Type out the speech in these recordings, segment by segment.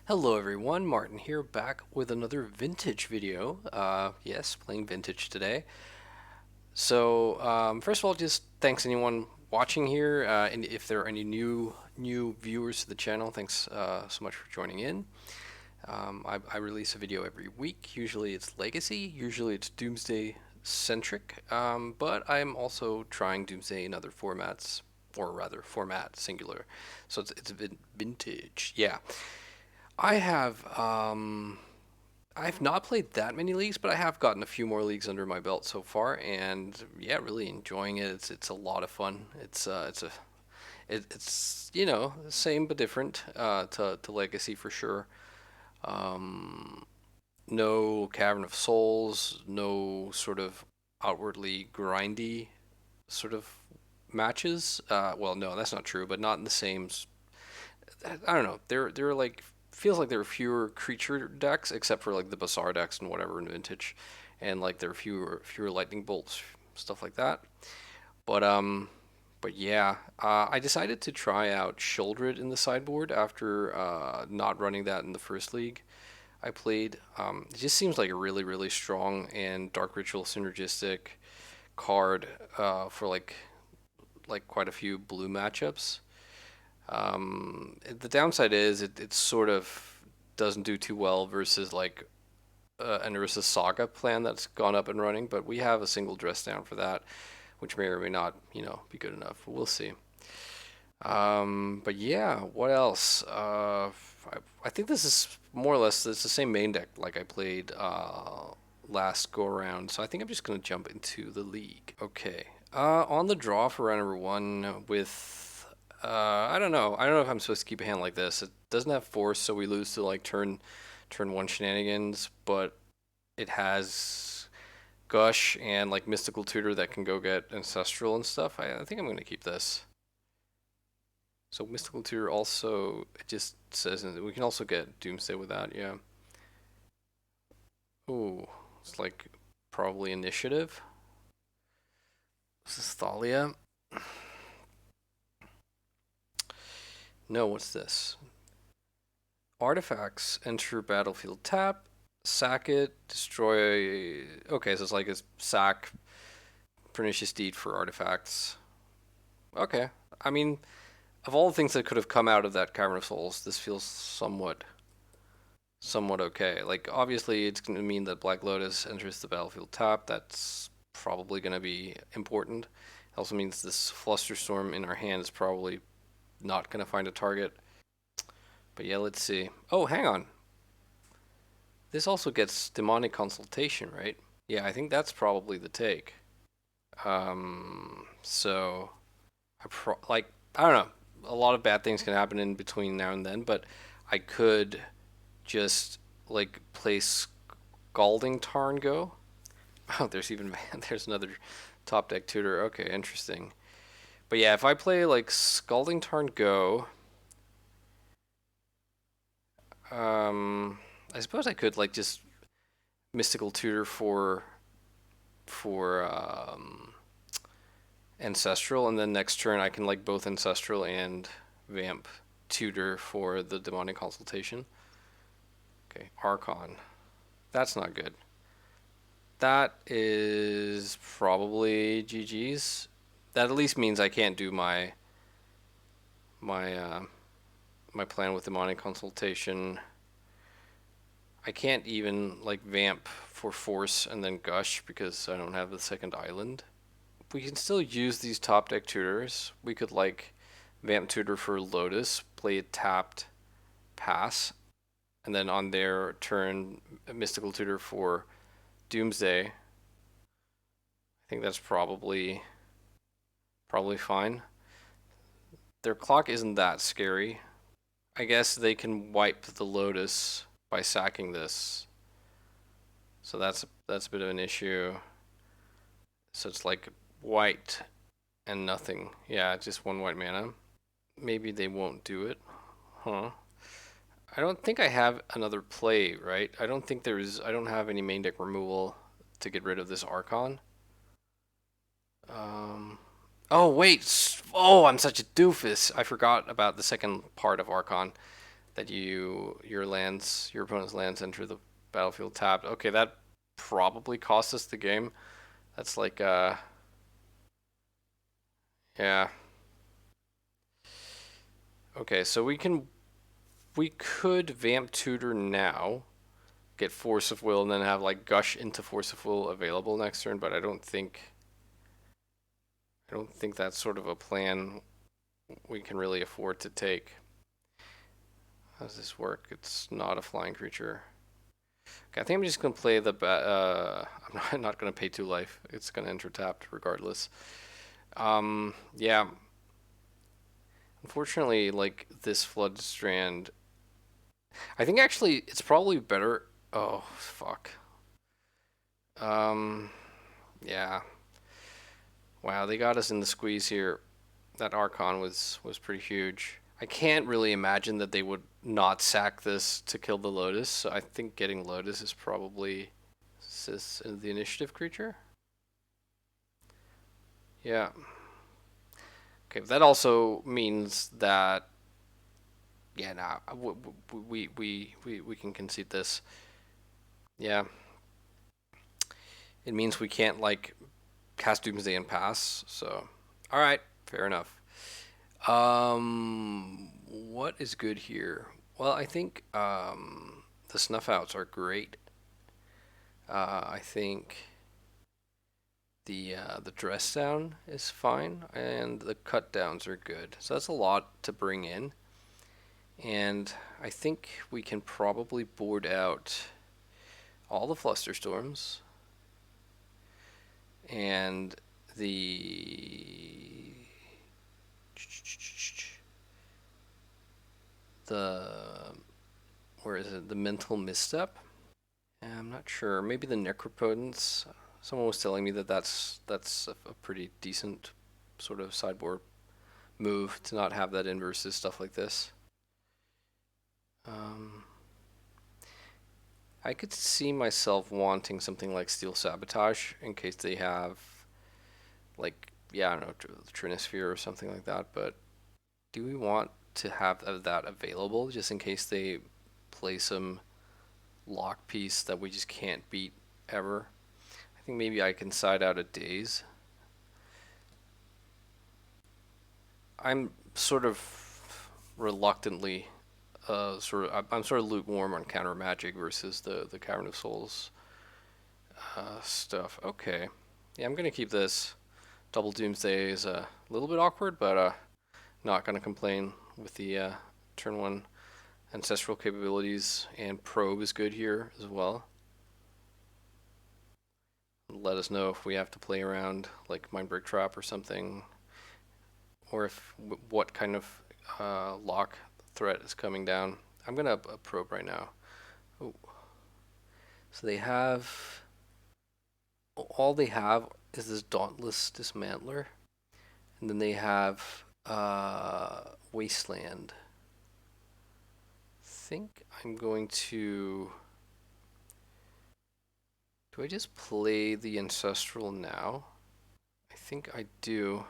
Hello everyone, Martin here, back with another vintage video. Yes, playing vintage today. First of all, just thanks anyone watching here, and if there are any new viewers to the channel, thanks so much for joining in. I release a video every week. Usually it's Legacy, usually it's Doomsday centric, but I'm also trying Doomsday in other formats, or rather format singular. So it's a bit vintage, yeah. I have I've not played that many leagues, but I have gotten a few more leagues under my belt so far, and yeah, really enjoying it. It's a lot of fun. It's same but different to Legacy for sure. Um, no Cavern of Souls, no sort of outwardly grindy sort of matches. Well, no, that's not true, but not in the same. I don't know. They're like feels like there are fewer creature decks except for like the Bazaar decks and whatever in Vintage, and like there are fewer lightning bolts, stuff like that. But yeah, I decided to try out Shieldred in the sideboard after not running that in the first league I played. It just seems like a really strong and Dark Ritual synergistic card for like quite a few blue matchups. The downside is it sort of doesn't do too well versus like an Ursa Saga plan that's gone up and running, but we have a single dress down for that, which may or may not, be good enough. We'll see. But yeah, what else? I think this is more or less it's the same main deck like I played last go around, so I think I'm just gonna jump into the league. Okay. On the draw for round number one with I don't know. I don't know if I'm supposed to keep a hand like this. It doesn't have force, so we lose to like turn one shenanigans, but it has Gush and like Mystical Tutor that can go get Ancestral and stuff. I think I'm gonna keep this. So Mystical Tutor also it just says we can also get Doomsday with that. Yeah. Ooh, it's like probably initiative. This is Thalia. No, what's this? Artifacts enter battlefield tap, sack it, destroy. Okay, so it's like a sack pernicious deed for artifacts. Okay, I mean, of all the things that could have come out of that Cavern of Souls, this feels somewhat okay. Like obviously, it's going to mean that Black Lotus enters the battlefield tap. That's probably going to be important. It also means this Flusterstorm in our hand is probably not going to find a target. But yeah, let's see. Oh, hang on. This also gets demonic consultation, right? Yeah, I think that's probably the take. So I don't know. A lot of bad things can happen in between now and then, but I could just like play Scalding Tarn go. Oh, there's another top deck tutor. Okay, interesting. But yeah, if I play like Scalding Tarn go, I suppose I could like just Mystical Tutor for Ancestral, and then next turn I can like both Ancestral and Vamp Tutor for the Demonic Consultation. Okay, Archon. That's not good. That is probably GG's. That at least means I can't do my my plan with Demonic Consultation. I can't even like Vamp for Force and then Gush because I don't have the second island. We can still use these top deck tutors. We could like Vamp Tutor for Lotus, play a tapped pass, and then on their turn, Mystical Tutor for Doomsday. I think that's probably fine. Their clock isn't that scary. I guess they can wipe the Lotus by sacking this. So that's a bit of an issue. So it's like white and nothing. Yeah, just one white mana. Maybe they won't do it. Huh. I don't think I have another play, right? I don't have any main deck removal to get rid of this Archon. Oh wait. Oh, I'm such a doofus. I forgot about the second part of Archon. that your opponent's lands enter the battlefield tapped. Okay, that probably cost us the game. That's like yeah. Okay, so we could Vamp Tutor now, get Force of Will, and then have like Gush into Force of Will available next turn, but I don't think that's sort of a plan we can really afford to take. How does this work? It's not a flying creature. Okay, I think I'm just gonna play the. I'm not gonna pay 2 life. It's gonna enter tapped regardless. Yeah. Unfortunately, like this Flood Strand, I think actually it's probably better. Oh fuck. Um, yeah. Wow, they got us in the squeeze here. That Archon was pretty huge. I can't really imagine that they would not sack this to kill the Lotus. So I think getting Lotus is probably the initiative creature. Yeah. Okay, but that also means that yeah, nah, we can concede this. Yeah, it means we can't like cast Doomsday and pass. So, all right, fair enough. What is good here? Well, I think the snuff outs are great. I think the dress down is fine, and the cut downs are good. So that's a lot to bring in, and I think we can probably board out all the Flusterstorms and the where is it? The mental misstep. I'm not sure. Maybe the Necropotence. Someone was telling me that that's a pretty decent sort of sideboard move to not have that in versus stuff like this. Um, I could see myself wanting something like Steel Sabotage in case they have, like, yeah, I don't know, Trinisphere or something like that. But do we want to have that available just in case they play some lock piece that we just can't beat ever? I think maybe I can side out a Daze. I'm sort of reluctantly I'm sort of lukewarm on counter magic versus the Cavern of Souls stuff. Okay, yeah, I'm gonna keep this. Double Doomsday is a little bit awkward, but not gonna complain with the turn one ancestral capabilities, and probe is good here as well. Let us know if we have to play around like Mindbreak Trap or something, or if what kind of lock threat is coming down. I'm gonna probe right now. Oh, so they have all they have is this Dauntless Dismantler, and then they have Wasteland. I think I'm going to. Do I just play the Ancestral now? I think I do.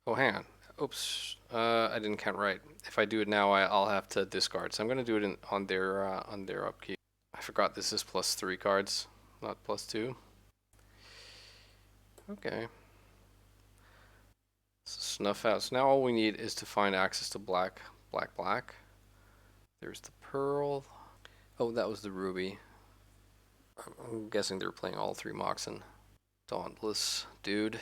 Oh, hang on. Oops, I didn't count right. If I do it now, I'll have to discard. So I'm gonna do it on their upkeep. I forgot this is +3 cards, not +2. Okay. So snuff out. So now all we need is to find access to black. There's the pearl. Oh, that was the ruby. I'm guessing they're playing all 3 Moxen. Dauntless, dude.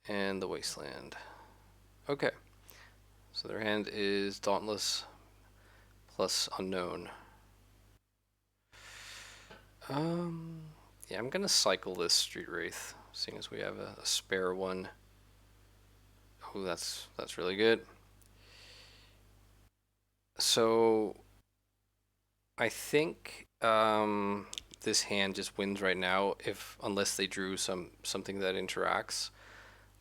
And the Wasteland. Okay. So their hand is Dauntless plus Unknown. Yeah, I'm gonna cycle this Street Wraith, seeing as we have a spare one. Oh, that's really good. So I think this hand just wins right now unless they drew something that interacts.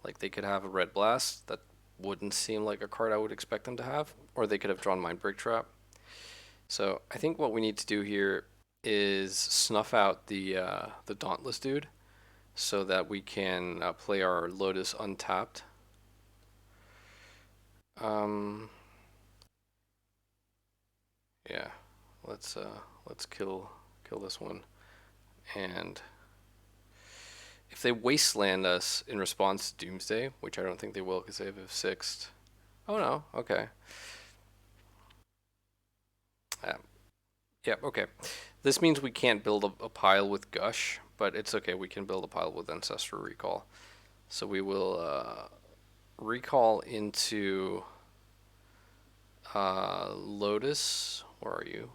Like they could have a Red Blast that wouldn't seem like a card I would expect them to have, or they could have drawn Mindbreak Trap. So I think what we need to do here is snuff out the Dauntless dude so that we can play our Lotus untapped. Yeah. Let's kill this one. And if they wasteland us in response to Doomsday, which I don't think they will because they have a sixth. Oh no, okay. Uh, yeah, okay. This means we can't build a pile with Gush, but it's okay. We can build a pile with Ancestral Recall. So we will recall into Lotus. Where are you?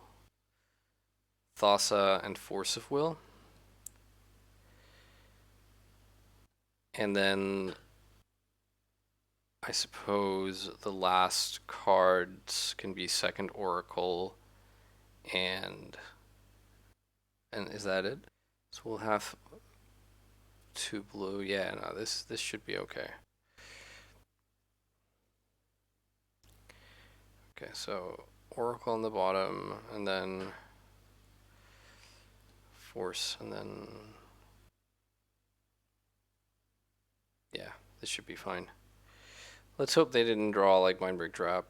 Thassa and Force of Will. And then I suppose the last cards can be Second Oracle and is that it? So we'll have two blue. Yeah, no, this should be okay. Okay, so Oracle on the bottom, and then Force, and then yeah, this should be fine. Let's hope they didn't draw like Mindbreak Trap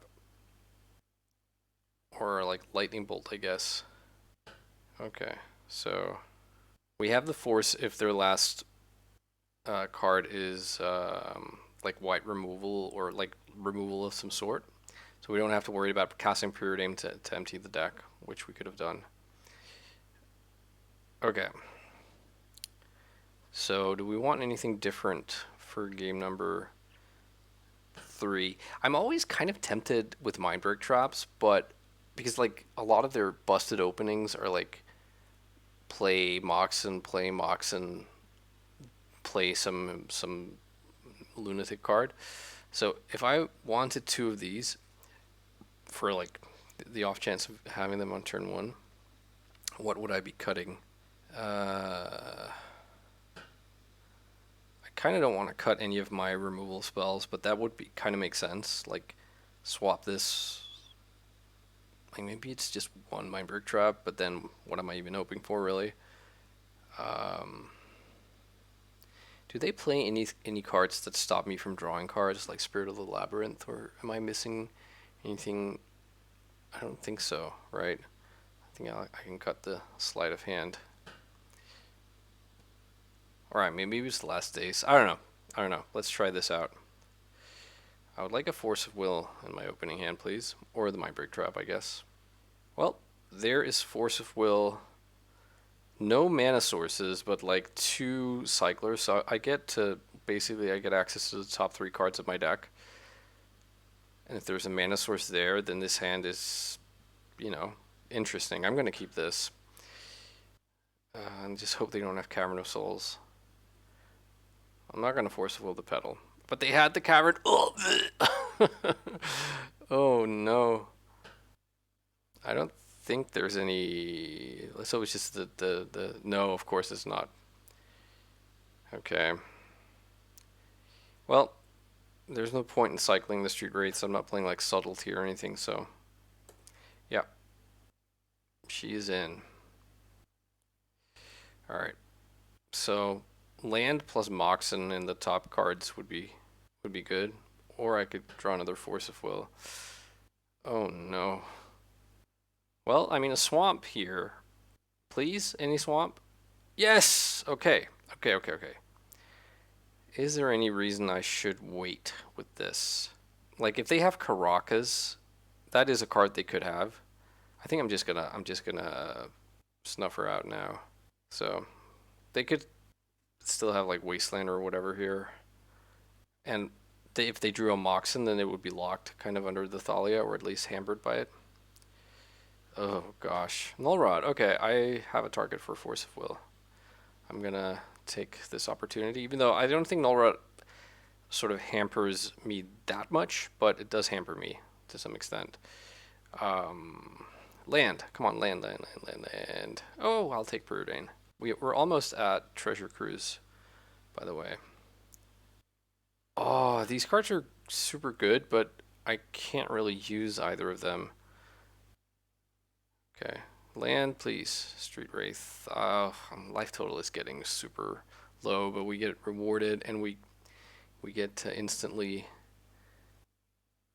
or like Lightning Bolt, I guess. Okay, so we have the Force if their last card is like white removal or like removal of some sort. So we don't have to worry about casting Preordain to empty the deck, which we could have done. Okay. So do we want anything different for game number 3? I'm always kind of tempted with Mindbreak Traps, but because like a lot of their busted openings are like play Moxen, play some lunatic card. So if I wanted two of these for like the off chance of having them on turn 1, what would I be cutting? I kind of don't want to cut any of my removal spells, but that would be kind of make sense. Like swap this. Like maybe it's just one Mindbreak Trap, but then what am I even hoping for really? Do they play any cards that stop me from drawing cards like Spirit of the Labyrinth, or am I missing anything? I don't think so, right? I think I can cut the sleight of hand. Alright, maybe it's the last days. I don't know. Let's try this out. I would like a Force of Will in my opening hand, please. Or the Mindbreak Trap, I guess. Well, there is Force of Will. No mana sources, but like 2 cyclers. So I get access to the top 3 cards of my deck. And if there's a mana source there, then this hand is, interesting. I'm going to keep this. And just hope they don't have Cavern of Souls. I'm not going to Force of Will the Petal. But they had the Cavern. Oh, oh no. I don't think there's any. Let's hope it's just the. No, of course it's not. Okay. Well, there's no point in cycling the Street Wraiths. I'm not playing like Subtlety or anything, so. Yeah. She is in. Alright. So, land plus Moxen in the top cards would be good. Or I could draw another Force of Will. Oh no. Well, I mean, a swamp here. Please? Any swamp? Yes! Okay. Okay. Is there any reason I should wait with this? Like, if they have Caracas, that is a card they could have. I think I'm just gonna snuff her out now. So, they could still have, like, Wasteland or whatever here. And if they drew a Moxen, then it would be locked kind of under the Thalia, or at least hampered by it. Oh gosh. Null Rod. Okay, I have a target for Force of Will. I'm gonna take this opportunity, even though I don't think Null Rod sort of hampers me that much, but it does hamper me to some extent. Land. Come on, land. Oh, I'll take Preordain. We're almost at Treasure Cruise, by the way. Oh, these cards are super good, but I can't really use either of them. Okay. Land, please. Street Wraith. Life total is getting super low, but we get rewarded, and we get to instantly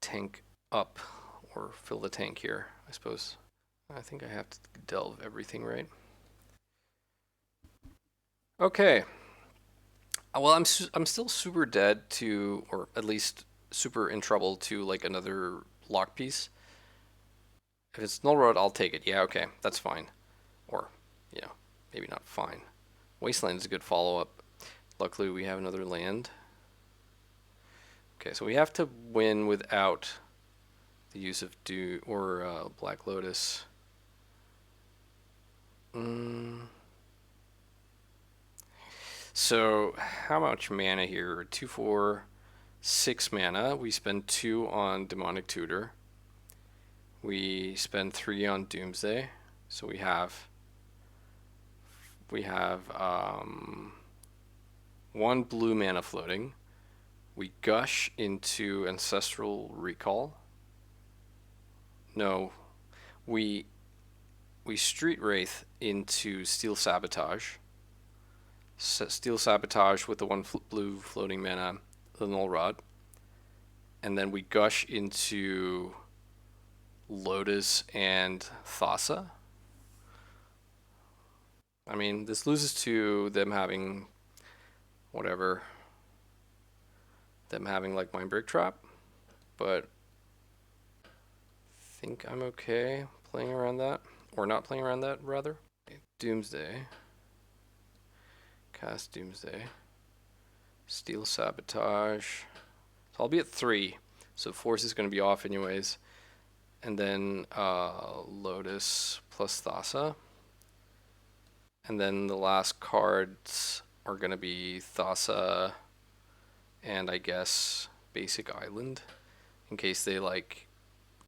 tank up, or fill the tank here, I suppose. I think I have to delve everything right. Okay. Well, I'm still super dead to, or at least super in trouble to like another lock piece. If it's Null Road, I'll take it. Yeah, okay, that's fine. Or, you know, maybe not fine. Wasteland is a good follow-up. Luckily, we have another land. Okay, so we have to win without the use of Black Lotus. So how much mana here? 2, 4, 6 mana. We spend 2 on Demonic Tutor. We spend 3 on Doomsday. So we have 1 blue mana floating. We gush into Ancestral Recall. No, we Street Wraith into Steel Sabotage. Steel Sabotage with the 1 blue floating mana, the Null Rod. And then we gush into Lotus and Thassa. I mean, this loses to them having whatever. Them having like Mindbreak Trap. But I think I'm okay playing around that. Or not playing around that, rather. Okay, Doomsday. Cast Doomsday. Steel Sabotage. So I'll be at 3. So Force is going to be off anyways. And then Lotus plus Thassa. And then the last cards are going to be Thassa and I guess Basic Island. In case they like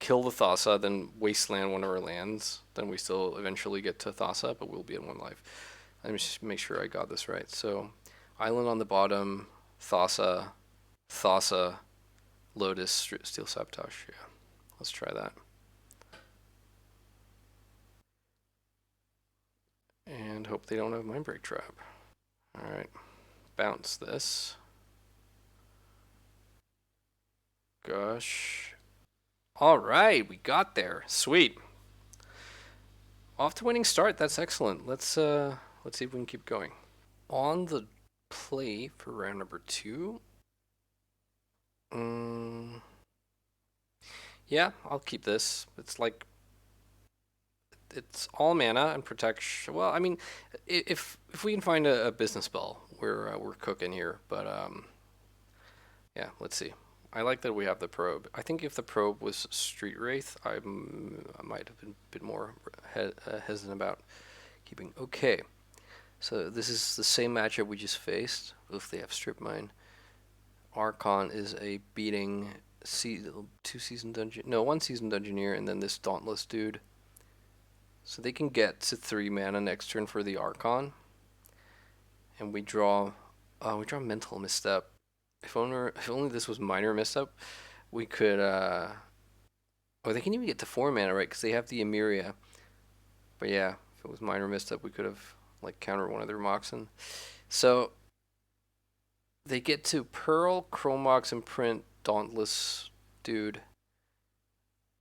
kill the Thassa, then wasteland one of our lands. Then we still eventually get to Thassa, but we'll be in 1 life. Let me just make sure I got this right. So Island on the bottom, Thassa, Lotus, Steel Sabotage. Yeah, let's try that. And hope they don't have Mindbreak Trap. Alright, bounce this. Gush. Alright, we got there. Sweet. Off to winning start. That's excellent. Let's see if we can keep going. On the play for round number 2. Yeah, I'll keep this. It's like it's all mana and protection. Well, I mean, if we can find a business spell, we're cooking here. But yeah, let's see. I like that we have the probe. I think if the probe was Street Wraith, I might have been a bit more hesitant about keeping. Okay, so this is the same matchup we just faced. If they have Strip Mine, Archon is a beating 1 Seasoned Dungeoneer, and then this Dauntless dude. So they can get to 3 mana next turn for the Archon, and we draw Mental Misstep. If only this was Minor Misstep, we could. Oh, they can even get to 4 mana, right? Because they have the Emeria. But yeah, if it was Minor Misstep, we could have like countered one of their Moxen. So they get to Pearl, Chromox, and print Dauntless dude.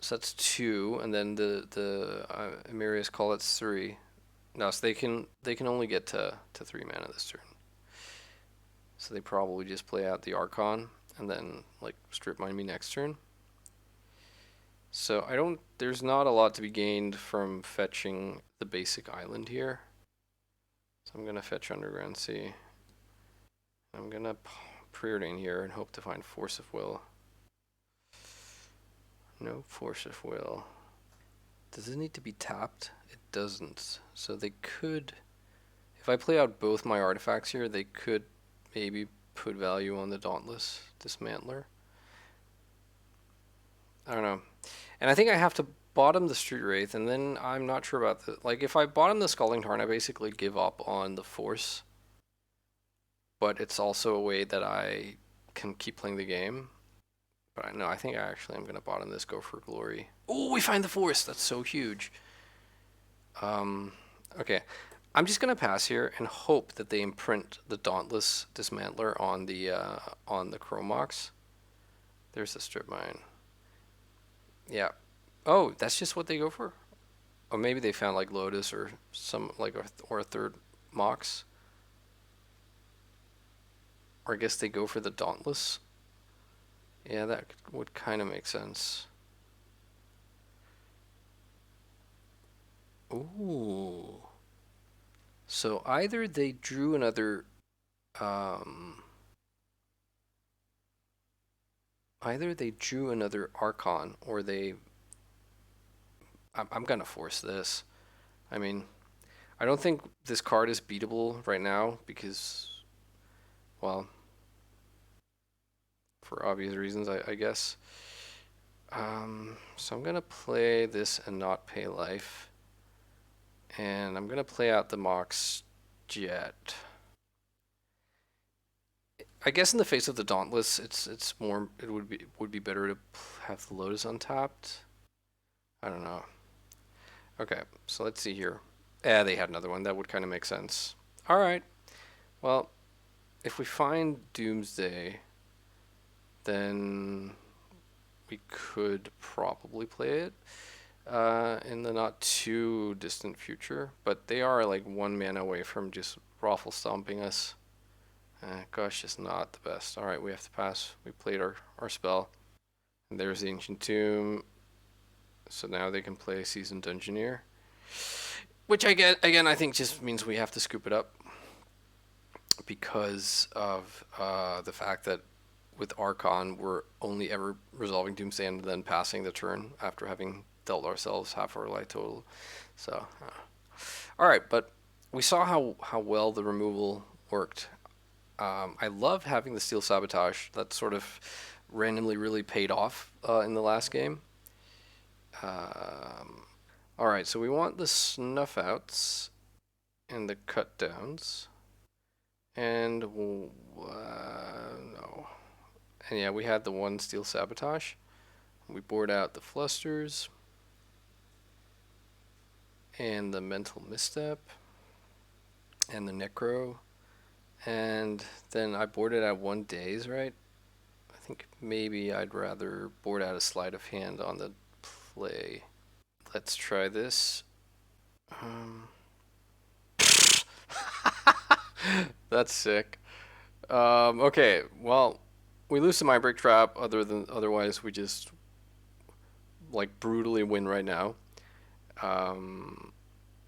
So that's 2, and then the Emeria's Call, it's 3. No, so they can only get to 3 mana this turn. So they probably just play out the Archon and then like Strip Mine me next turn. So there's not a lot to be gained from fetching the basic island here. So I'm gonna fetch Underground Sea. I'm gonna preordain here and hope to find Force of Will. No Force of Will. Does it need to be tapped? It doesn't. So they could, if I play out both my artifacts here, they could maybe put value on the Dauntless Dismantler. I don't know. And I think I have to bottom the Street Wraith, and then I'm not sure about the... Like, if I bottom the Scalding Tarn, I basically give up on the Force. But it's also a way that I can keep playing the game. But no, I think I actually am going to bottom this, go for Glory. Oh, we find the Force! That's so huge. Okay. I'm just gonna pass here and hope that they imprint the Dauntless Dismantler on the Chromox. There's the Strip Mine. Yeah. Oh, that's just what they go for? Or maybe they found like Lotus or or a third Mox. Or I guess they go for the Dauntless. Yeah, that would kind of make sense. Ooh. So either they drew another um either they drew another Archon or I'm gonna force this. I mean, I don't think this card is beatable right now because, well, for obvious reasons, I guess. So I'm gonna play this and not pay life, and I'm gonna play out the Mox Jet. I guess in the face of the Dauntless, it would be better to have the Lotus untapped. I don't know. Okay, so let's see here. Yeah, they had another one. That would kind of make sense. All right. Well, if we find Doomsday, then we could probably play it in the not too distant future. But they are like 1 mana away from just raffle stomping us. Gush is not the best. All right, we have to pass. We played our spell. And there's the Ancient Tomb. So now they can play Seasoned Dungeoneer. Which I get, again, I think just means we have to scoop it up. Because of the fact that with Archon, we're only ever resolving Doomsday and then passing the turn after having dealt ourselves half our life total. So, all right, but we saw how well the removal worked. I love having the Steel Sabotage. That sort of randomly really paid off in the last game. All right, so we want the Snuff Outs and the Cut Downs. And no. And yeah, we had the one Steel Sabotage. We board out the Flusters and the Mental Misstep and the Necro. And then I boarded out 1 Daze, right? I think maybe I'd rather board out a Sleight of Hand on the play. Let's try this. That's sick. Okay, well, we lose to Mindbreak Trap. Otherwise, we just like brutally win right now.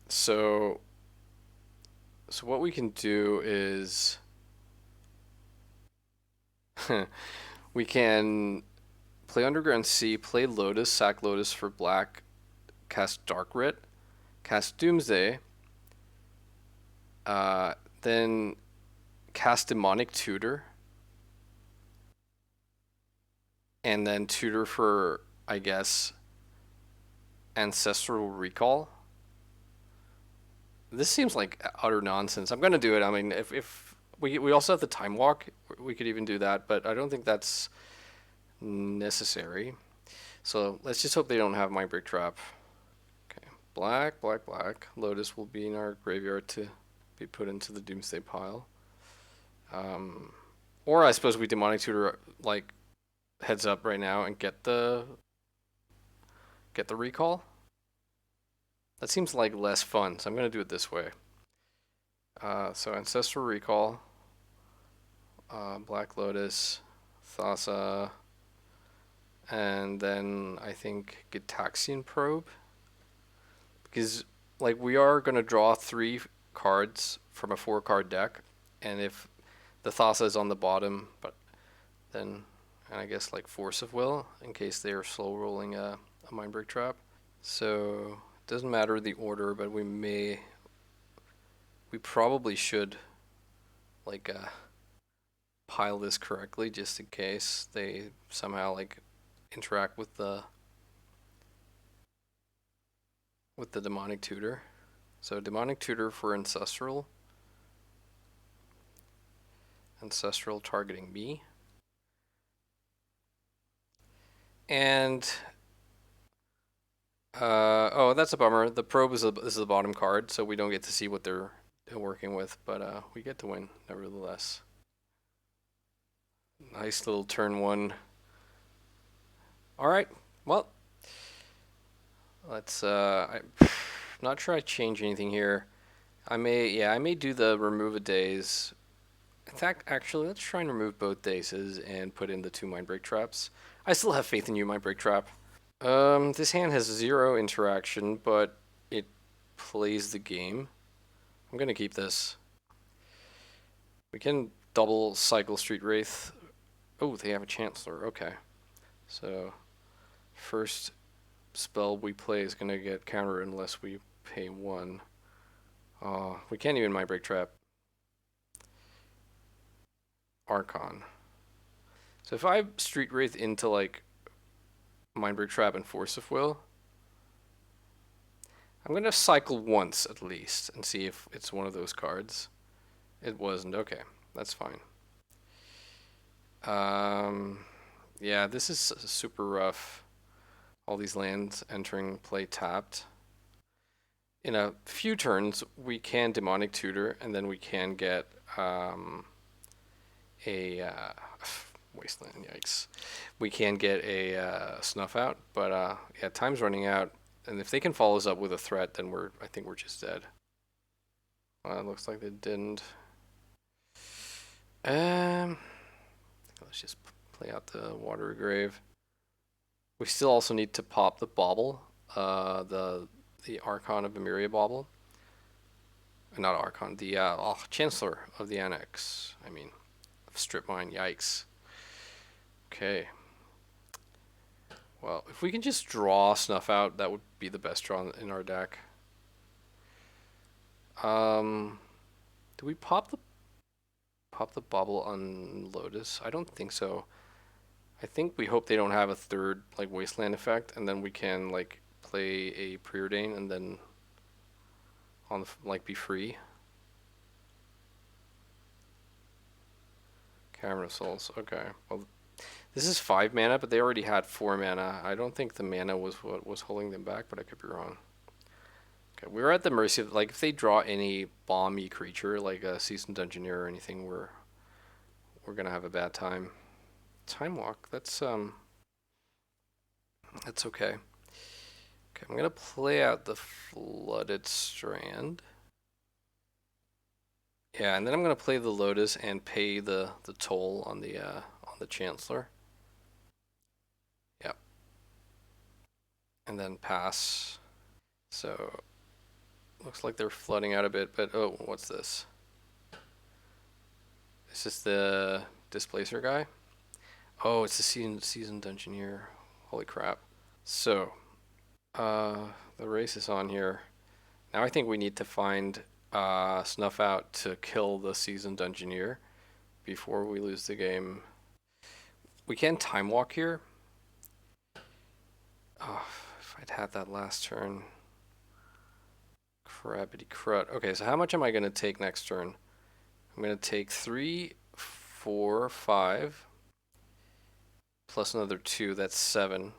So what we can do is we can play Underground Sea, play Lotus, sack Lotus for black, cast Dark Writ, cast Doomsday, then cast Demonic Tutor, and then tutor for, I guess, Ancestral Recall. This seems like utter nonsense. I'm gonna do it. I mean, if we also have the Time Walk, we could even do that, but I don't think that's necessary. So let's just hope they don't have Mindbreak Trap. Okay, black, black, black. Lotus will be in our graveyard to be put into the Doomsday pile. Or I suppose we Demonic Tutor like heads up right now and get the recall. That seems like less fun, so I'm gonna do it this way. So Ancestral Recall, Black Lotus, Thassa, and then I think Gitaxian Probe. Because like we are gonna draw 3 cards from a 4-card deck, and if the Thassa is on the bottom, but then and I guess like Force of Will in case they are slow rolling a Mindbreak Trap. So it doesn't matter the order, but we probably should like pile this correctly just in case they somehow like interact with the Demonic Tutor. So Demonic Tutor for Ancestral targeting me. And oh, that's a bummer. The probe is the bottom card, so we don't get to see what they're working with, but we get to win nevertheless. Nice little turn 1. All right, well, let's not sure I change anything here. I may do the remove a daze. In fact, actually, let's try and remove both dazes and put in the 2 mind break traps. I still have faith in you, mind break trap. This hand has 0 interaction, but it plays the game. I'm gonna keep this. We can double cycle Street Wraith. Oh, they have a Chancellor. Okay. So, first spell we play is gonna get countered unless we pay 1. We can't even mind break trap Archon. So if I Street Wraith into like mind break trap and Force of Will, I'm gonna cycle once at least and see if it's one of those cards. It wasn't. Okay, that's fine. Yeah, this is super rough. All these lands entering play tapped. In a few turns, we can Demonic Tutor, and then we can get a Wasteland. Yikes! We can get a Snuff Out, but yeah, time's running out, and if they can follow us up with a threat, then I think we're just dead. It looks like they didn't. Let's just play out the Watery Grave. We still also need to pop the Bauble, the Archon of Emeria Bauble. Not Archon, the Chancellor of the Annex. I mean, Strip Mine. Yikes. Okay. Well, if we can just draw Snuff Out, that would be the best draw in our deck. Do we pop the Bauble on Lotus? I don't think so. I think we hope they don't have a third like Wasteland effect, and then we can like play a Preordain and then on the like be free. Cavern of Souls. Okay. Well, this is 5 mana, but they already had 4 mana. I don't think the mana was what was holding them back, but I could be wrong. Okay, we're at the mercy of like if they draw any bomby creature like a Seasoned Dungeoneer or anything, we're gonna have a bad time. Time Walk. That's okay. Okay, I'm gonna play out the Flooded Strand. Yeah, and then I'm gonna play the Lotus and pay the toll on the Chancellor. Yep. And then pass. So looks like they're flooding out a bit, but oh, what's this? Is this the Displacer guy? Oh, it's the Seasoned Dungeoneer. Holy crap. So, the race is on here. Now I think we need to find Snuff Out to kill the Seasoned Dungeoneer before we lose the game. We can Time Walk here. Oh, if I'd had that last turn. Crabbity crud. Okay, so how much am I going to take next turn? I'm going to take 3, 4, 5, plus another 2. That's 7.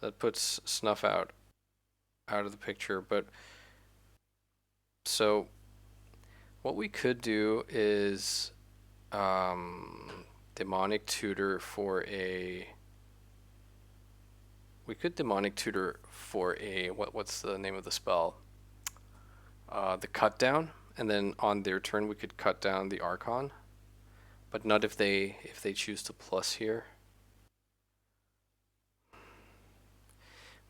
That puts Snuff Out of the picture. But so what we could do is Demonic Tutor for a. We could Demonic Tutor for a what's the name of the spell? The Cut Down, and then on their turn we could cut down the Archon, but not if they choose to plus here.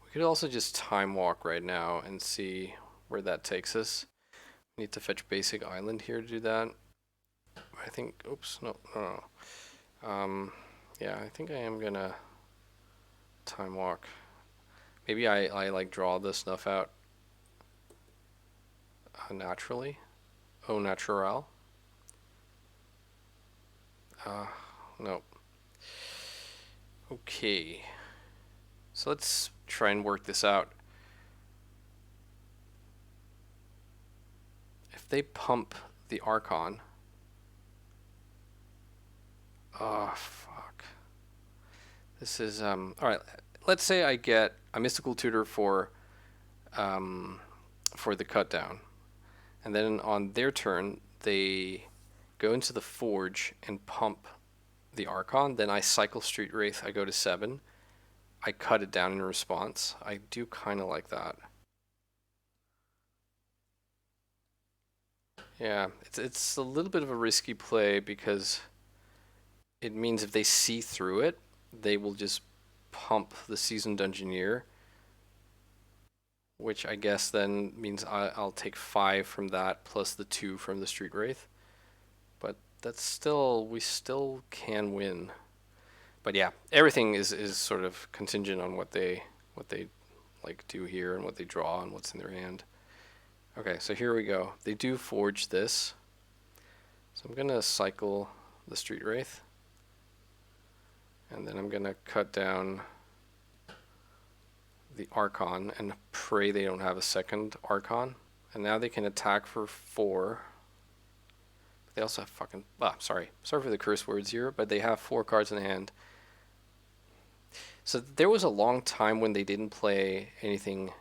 We could also just Time Walk right now and see where that takes us. We need to fetch basic island here to do that. I think, oops, no. Yeah, I think I am gonna Time Walk. Maybe I like draw the Snuff Out naturally. Au natural. Nope. Okay. So let's try and work this out. If they pump the Archon. Oh, fuck. This is, alright. Let's say I get a Mystical Tutor for the Cut Down. And then on their turn, they go into the Forge and pump the Archon. Then I cycle Street Wraith. I go to 7. I cut it down in response. I do kind of like that. Yeah, it's a little bit of a risky play because it means if they see through it, they will just pump the Seasoned Engineer, which I guess then means I'll take 5 from that plus the 2 from the Street Wraith. But that's still, we still can win. But yeah, everything is sort of contingent on what they like do here and what they draw and what's in their hand. Okay, so here we go. They do forge this. So I'm gonna cycle the Street Wraith. And then I'm gonna cut down the Archon and pray they don't have a second Archon. And now they can attack for 4. But they also have fucking... sorry for the curse words here, but they have 4 cards in hand. So there was a long time when they didn't play anything,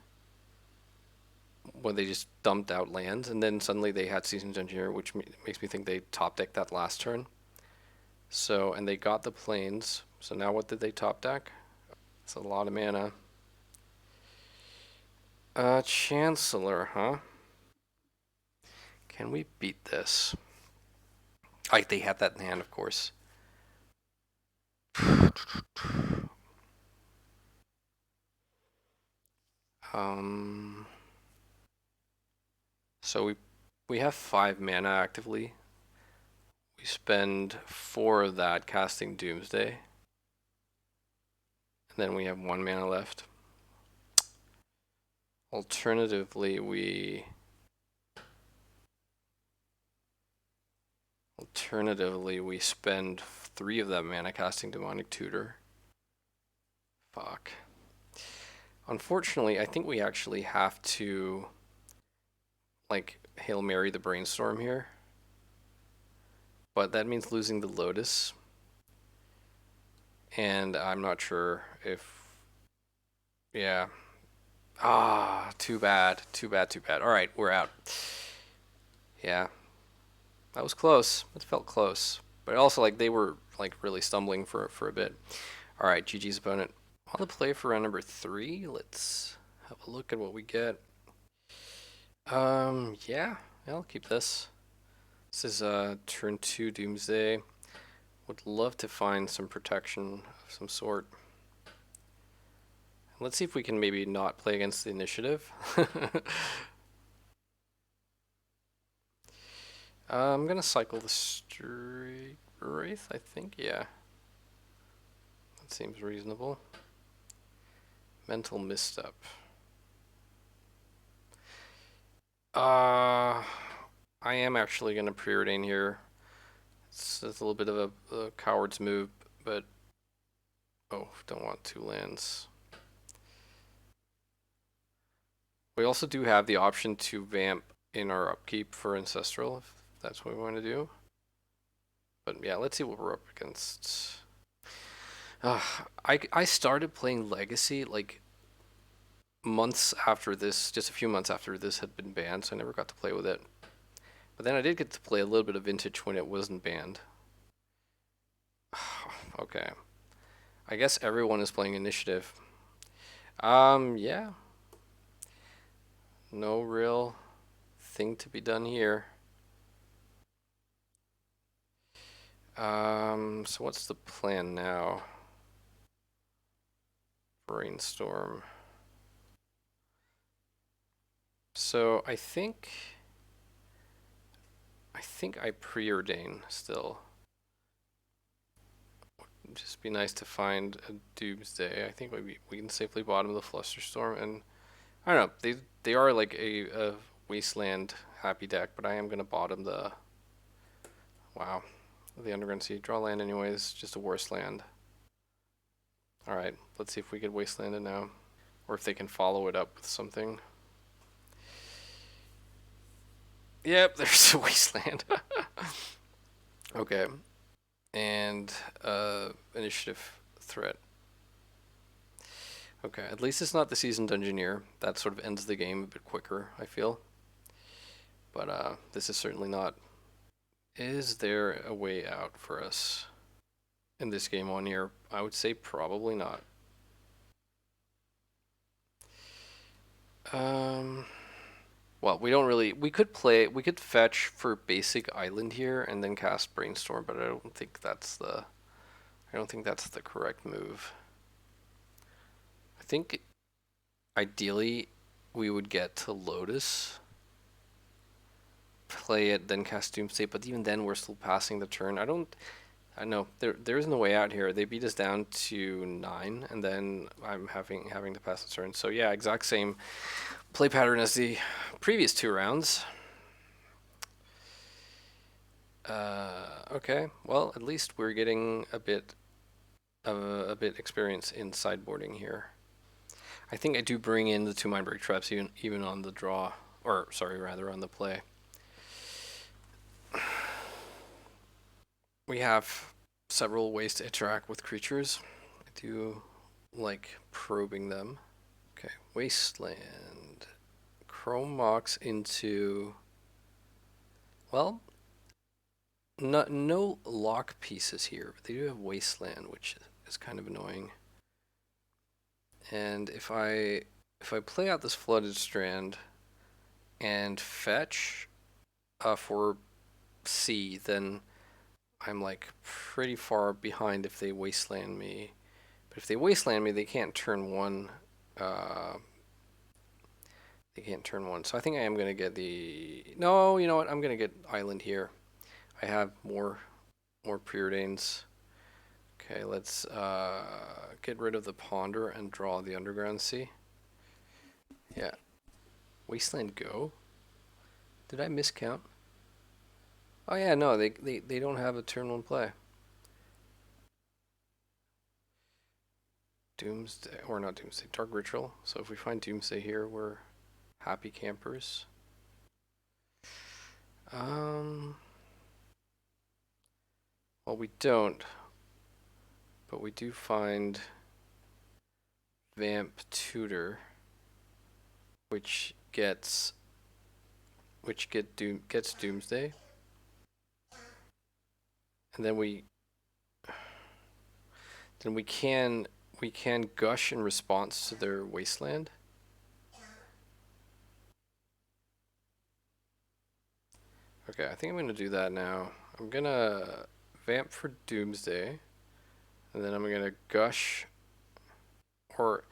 when they just dumped out lands, and then suddenly they had Seasoned Engineer, which makes me think they top decked that last turn. So, and they got the planes. So now what did they top deck? It's a lot of mana. Chancellor, huh? Can we beat this? They had that in hand, of course. So we have 5 mana actively. We spend 4 of that casting Doomsday. And then we have 1 mana left. Alternatively, we spend 3 of that mana casting Demonic Tutor. Fuck. Unfortunately, I think we actually have to like Hail Mary the Brainstorm here. But that means losing the Lotus. And I'm not sure if... Yeah. Too bad. Alright, we're out. Yeah. That was close. It felt close. But also, like, they were, like, really stumbling for a bit. Alright, GG's opponent. On the play for round number 3, let's have a look at what we get. Yeah, I'll keep this. This is turn 2 Doomsday. Would love to find some protection of some sort. Let's see if we can maybe not play against the initiative. I'm gonna cycle the Street Wraith, I think, yeah. That seems reasonable. Mental Misstep. I am actually gonna preordain here. It's a little bit of a coward's move, but... Oh, don't want 2 lands. We also do have the option to vamp in our upkeep for Ancestral, if that's what we want to do. But yeah, let's see what we're up against. I started playing Legacy like months after this, just a few months after this had been banned, so I never got to play with it. But then I did get to play a little bit of Vintage when it wasn't banned. Okay. I guess everyone is playing Initiative. Yeah. No real thing to be done here. So what's the plan now? Brainstorm. So I think I preordain still. Would just be nice to find a Doomsday. I think we can safely bottom the Flusterstorm, and I don't know, they are like a wasteland happy deck, but I am gonna bottom the the Underground Sea. Draw land anyways, just a worse land. Alright, let's see if we get wastelanded now. Or if they can follow it up with something. Yep, there's a wasteland. Okay. And initiative threat. Okay, at least it's not the Seasoned Engineer. That sort of ends the game a bit quicker, I feel. But this is certainly not. Is there a way out for us in this game on here? I would say probably not. Well, we could fetch for basic island here and then cast Brainstorm, but I don't think that's the correct move. I think ideally we would get to Lotus, play it, then cast Doomsday, but even then we're still passing the turn. I know there is no way out here. They beat us down to 9, and then I'm having to pass the turn. So yeah, exact same play pattern as the previous 2 rounds. Okay, well at least we're getting a bit experience in sideboarding here. I think I do bring in the 2 Mindbreak Traps even on the draw, or sorry, rather on the play. We have several ways to interact with creatures. I do like probing them. Okay, Wasteland. Chrome Mox into... Well, no lock pieces here, but they do have Wasteland, which is kind of annoying. And if I play out this Flooded Strand and fetch for C, then I'm like pretty far behind if they Wasteland me. But if they Wasteland me, they can't turn 1. They can't turn 1. So I think I am going to get the... No, you know what? I'm going to get Island here. I have more Preordains. Okay, let's get rid of the Ponder and draw the Underground Sea. Yeah. Wasteland go? Did I miscount? Oh yeah, no, they don't have a turn 1 play. Doomsday, or not Doomsday, Dark Ritual. So if we find Doomsday here, we're happy campers. Well, we don't, but we do find Vamp Tutor, which gets Doomsday, and then we can Gush in response to their Wasteland. Okay, I think I'm gonna do that now. I'm gonna Vamp for Doomsday, and then I'm gonna Gush, or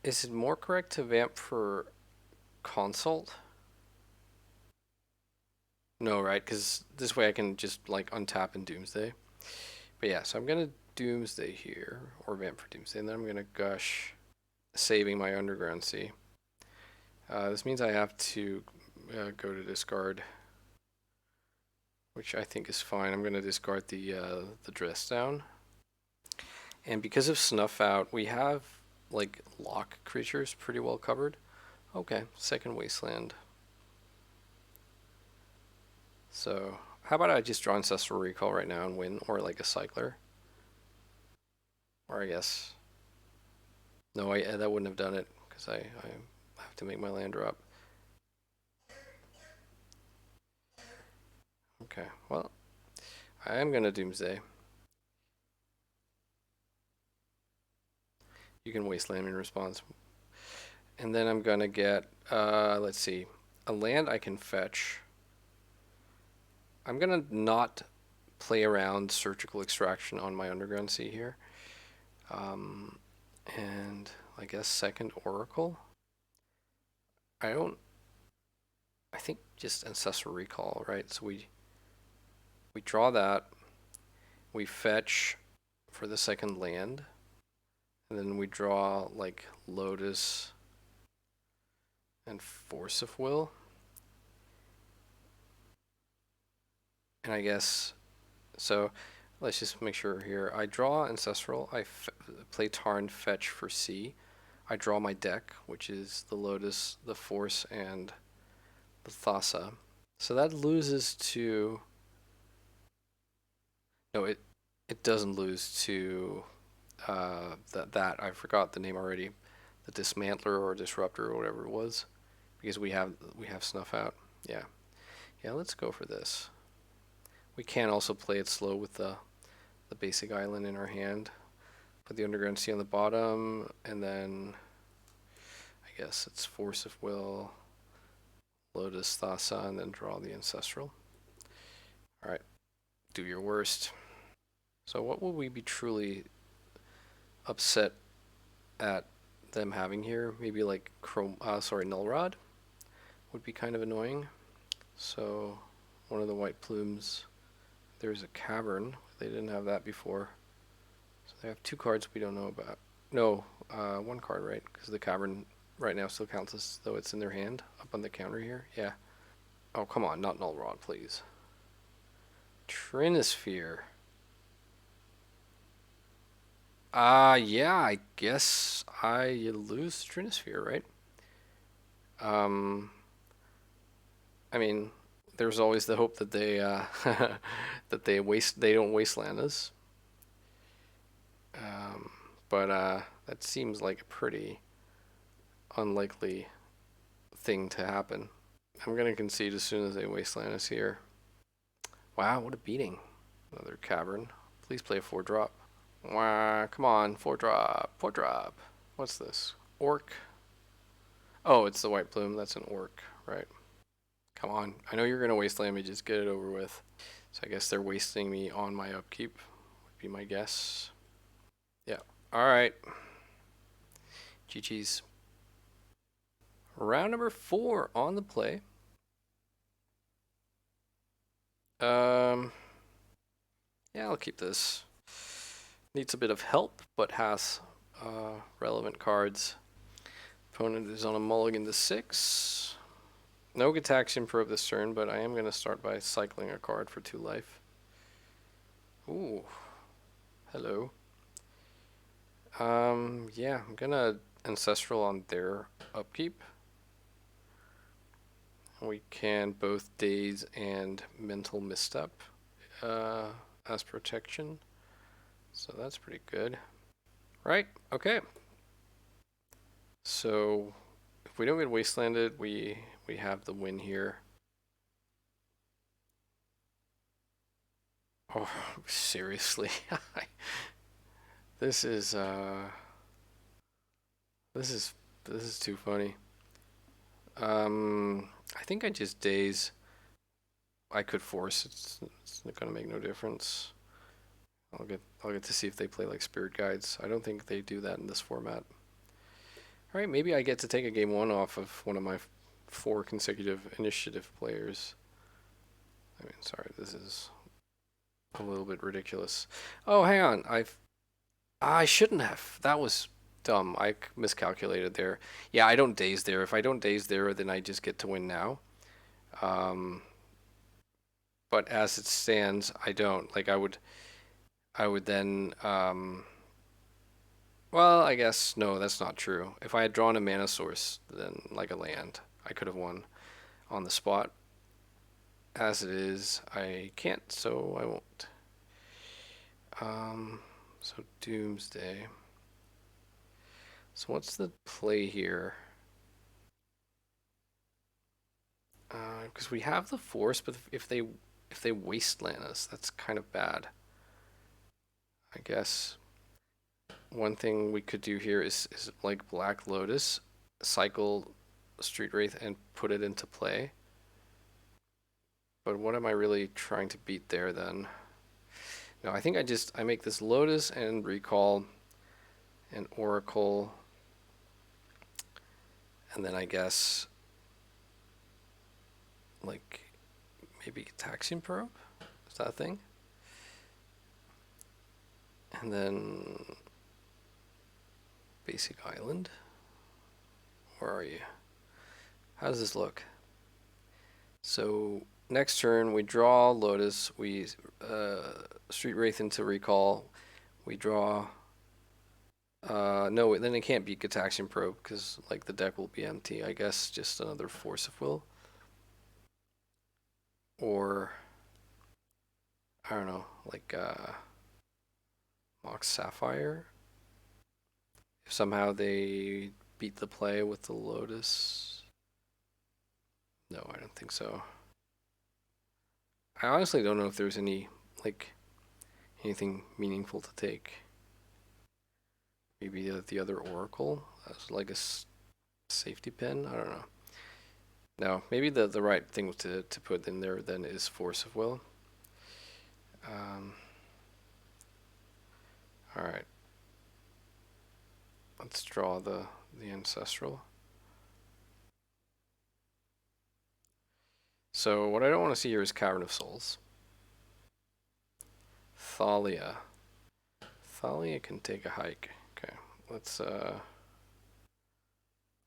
is it more correct to Vamp for Consult? No, right? Because this way I can just like untap in Doomsday. But yeah, so I'm gonna Doomsday here, or Vamp for Doomsday, and then I'm gonna Gush, saving my Underground Sea. This means I have to go to discard, which I think is fine. I'm gonna discard the Dress Down. And because of Snuff Out, we have like lock creatures pretty well covered. Okay, second Wasteland. So how about I just draw Ancestral Recall right now and win, or like a Cycler? Or I guess... No, that wouldn't have done it, because I have to make my land drop. Okay, well, I am going to Doomsday. You can Wasteland in response. And then I'm going to get, let's see, a land I can fetch. I'm going to not play around Surgical Extraction on my Underground Sea here. And I guess second Oracle. I think just Ancestral Recall, right? So we draw that. We fetch for the second land. And then we draw like Lotus and Force of Will. And I guess, so let's just make sure here. I draw Ancestral. I play Tarn, fetch for C. I draw my deck, which is the Lotus, the Force, and the Thassa. So that loses to... No, it doesn't lose to that I forgot the name already. The Dismantler or Disruptor or whatever it was. Because we have Snuff Out. Yeah. Yeah, let's go for this. We can also play it slow with the basic island in our hand. Put the Underground Sea on the bottom, and then I guess it's Force of Will. Lotus, Thassa, and then draw the Ancestral. Alright, do your worst. So what will we be truly upset at them having here? Maybe like Null Rod would be kind of annoying. So one of the white plumes, there's a Cavern. They didn't have that before. So they have 2 cards we don't know about. No, 1 card, right? Because the Cavern right now still counts as though it's in their hand up on the counter here. Yeah. Oh, come on, not Null Rod, please. Trinisphere. Yeah, I guess I lose Trinisphere, right? I mean, there's always the hope that they that they don't wasteland us. But that seems like a pretty unlikely thing to happen. I'm gonna concede as soon as they wasteland us here. Wow, what a beating! Another Cavern. Please play a 4-drop. Wow, come on, 4-drop, 4-drop. What's this? Orc. Oh, it's the white plume. That's an orc, right? Come on. I know you're gonna wasteland me. Just get it over with. So I guess they're wasting me on my upkeep. Would be my guess. Yeah. All right. GG's. Round number 4 on the play. Yeah, I'll keep this. Needs a bit of help, but has relevant cards. Opponent is on a mulligan to 6. No Gataxian Probe this turn, but I am going to start by cycling a card for 2 life. Ooh. Hello. Yeah, I'm going to Ancestral on their upkeep. We can both Daze and Mental Misstep as protection. So that's pretty good. Right, okay. So if we don't get wastelanded, we have the win here. Oh, seriously. This is too funny. I think I just Daze. I could force. It's not gonna make no difference. I'll get to see if they play like Spirit Guides. I don't think they do that in this format. All right, maybe I get to take a game 1 off of one of my 4 consecutive initiative players. I mean, sorry, this is a little bit ridiculous. Oh, hang on. I shouldn't have. That was dumb. I miscalculated there. Yeah, I don't Daze there. If I don't Daze there, then I just get to win now. But as it stands, I don't. Like I would then well, I guess no, that's not true. If I had drawn a mana source, then like a land, I could have won on the spot. As it is, I can't, so I won't. So Doomsday. So what's the play here? Because we have the force, but if they wasteland us, that's kind of bad. I guess one thing we could do here is like Black Lotus, cycle Street Wraith and put it into play. But what am I really trying to beat there then? No, I think I make this Lotus and Recall and Oracle, and then I guess like maybe Gataxian Probe? Is that a thing? And then Basic Island. Where are you? How does this look? So next turn we draw Lotus, we Street Wraith into Recall, we draw no, then it can't be Gataxian Probe because like the deck will be empty. I guess just another Force of Will. Or I don't know, like Mox Sapphire. If somehow they beat the play with the Lotus. No, I don't think so. I honestly don't know if there's anything meaningful to take. Maybe the other Oracle as like a safety pin. I don't know. No, maybe the right thing to put in there then is Force of Will. Um, all right, let's draw the Ancestral. So what I don't want to see here is Cavern of Souls. Thalia. Thalia can take a hike. Okay, let's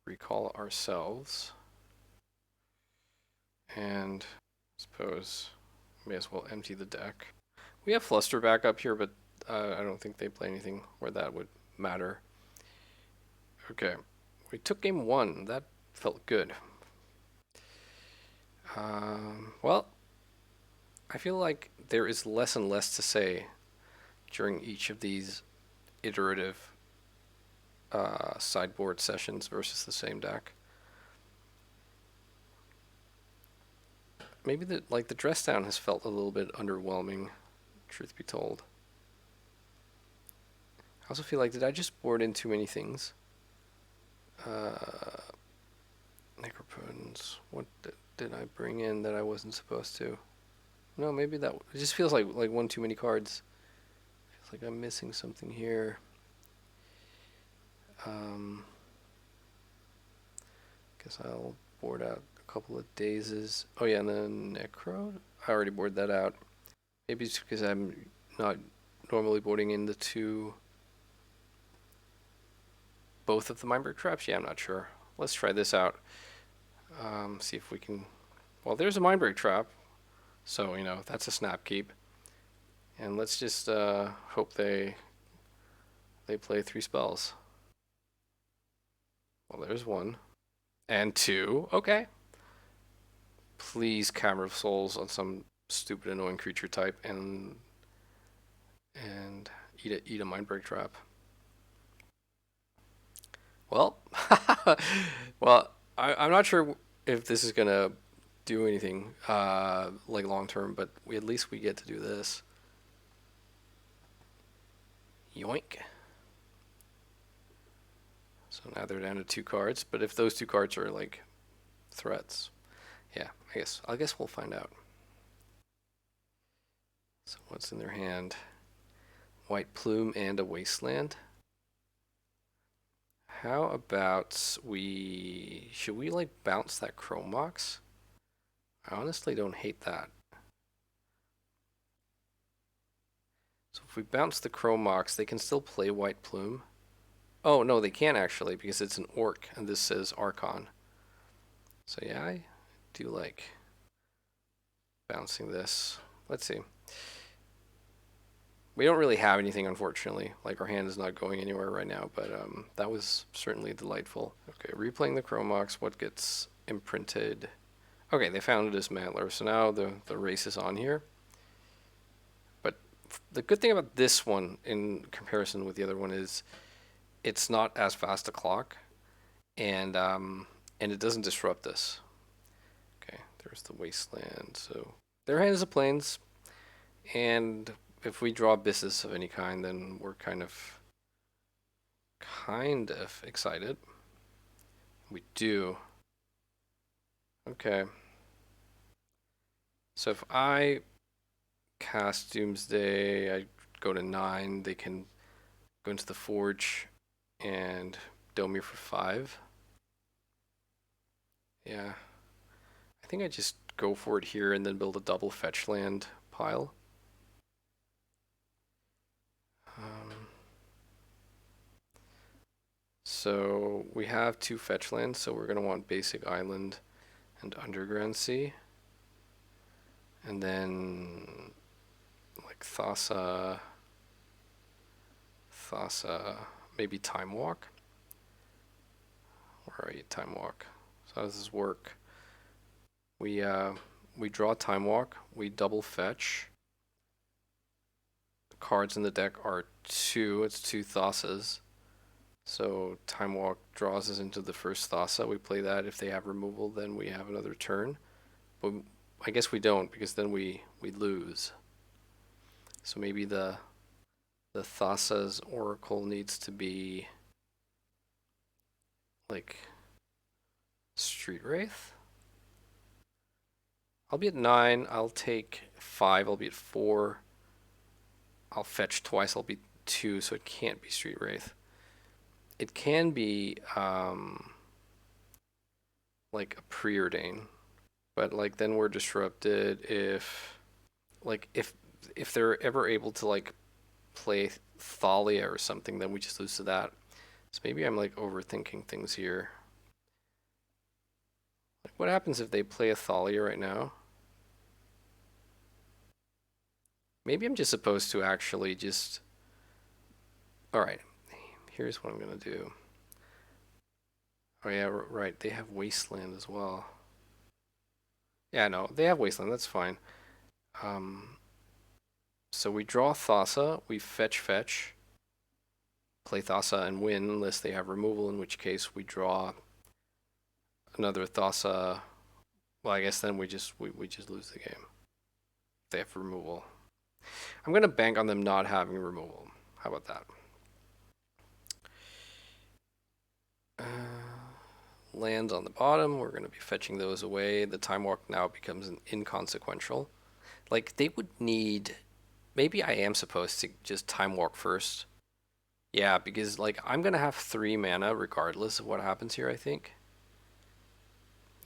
recall ourselves. And I suppose may as well empty the deck. We have Fluster back up here, but I don't think they play anything where that would matter. Okay, we took game one. That felt good. Well, I feel like there is less and less to say during each of these iterative sideboard sessions versus the same deck. Maybe the dress down has felt a little bit underwhelming, truth be told. I also feel like, did I just board in too many things? Necropotence. What did I bring in that I wasn't supposed to? No, maybe that it just feels like one too many cards. Feels like I'm missing something here. Guess I'll board out a couple of dazes. Oh yeah, and then Necro. I already boarded that out. Maybe it's because I'm not normally boarding in the two. Both of the Mindbreak traps? Yeah, I'm not sure. Let's try this out. See if we can. Well, there's a Mindbreak trap, so that's a snap keep. And let's just hope they play 3 spells. Well, there's 1 and 2. Okay. Please, Camera of Souls on some stupid annoying creature type and eat a Mindbreak trap. Well, well, I'm not sure if this is gonna do anything like long term, but at least we get to do this. Yoink. So now they're down to 2 cards, but if those 2 cards are like threats, yeah, I guess we'll find out. So what's in their hand? White Plume and a Wasteland. How about should we like bounce that Chrome Mox? I honestly don't hate that. So if we bounce the Chrome Mox, they can still play White Plume. Oh no, they can't actually because it's an Orc and this says Archon. So yeah, I do like bouncing this. Let's see. We don't really have anything, unfortunately. Like, our hand is not going anywhere right now, but that was certainly delightful. Okay, replaying the Chrome Mox. What gets imprinted? Okay, they found it as Mantler, so now the race is on here. But the good thing about this one, in comparison with the other one, is it's not as fast a clock, and it doesn't disrupt this. Okay, there's the Wasteland. So their hand is a Plains, and if we draw abysses of any kind, then we're kind of excited. We do. Okay. So if I cast Doomsday, I go to 9, they can go into the Forge and dome me for 5. Yeah. I think I just go for it here and then build a double fetch land pile. So we have 2 fetch lands, so we're going to want Basic Island and Underground Sea. And then like Thassa, maybe Time Walk. Where are you, Time Walk? So how does this work? We draw Time Walk, we double fetch. The cards in the deck are 2, it's 2 Thassas. So Time Walk draws us into the first Thassa. We play that. If they have removal, then we have another turn. But I guess we don't, because then we lose. So maybe the Thassa's Oracle needs to be like Street Wraith? I'll be at 9. I'll take 5. I'll be at 4. I'll fetch twice. I'll be 2, so it can't be Street Wraith. It can be like a preordain, but like then we're disrupted if like if they're ever able to like play Thalia or something, then we just lose to that. So maybe I'm like overthinking things here. Like what happens if they play a Thalia right now? Maybe I'm just supposed to actually just... Alright, here's what I'm gonna do. Oh yeah, right, they have Wasteland as well. Yeah, no, they have Wasteland, that's fine. So we draw Thassa, we fetch, play Thassa and win unless they have removal, in which case we draw another Thassa. Well, I guess then we just lose the game. They have removal. I'm gonna bank on them not having removal. How about that? Lands on the bottom. We're gonna be fetching those away. The time walk now becomes inconsequential. Like they would need. Maybe I am supposed to just time walk first. Yeah, because like I'm gonna have 3 mana regardless of what happens here, I think.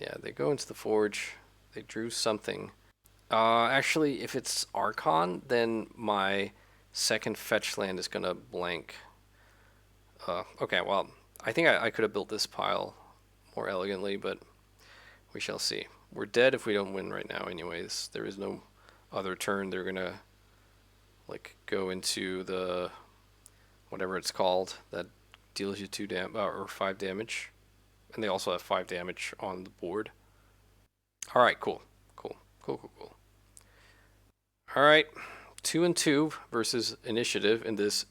Yeah, they go into the forge. They drew something. Actually, if it's Archon, then my second fetch land is gonna blank. Okay, well, I think I could have built this pile more elegantly, but we shall see. We're dead if we don't win right now anyways. There is no other turn. They're gonna like go into the whatever it's called that deals you 2 or 5 damage, and they also have 5 damage on the board. All right, cool. All right, 2 and 2 versus initiative in this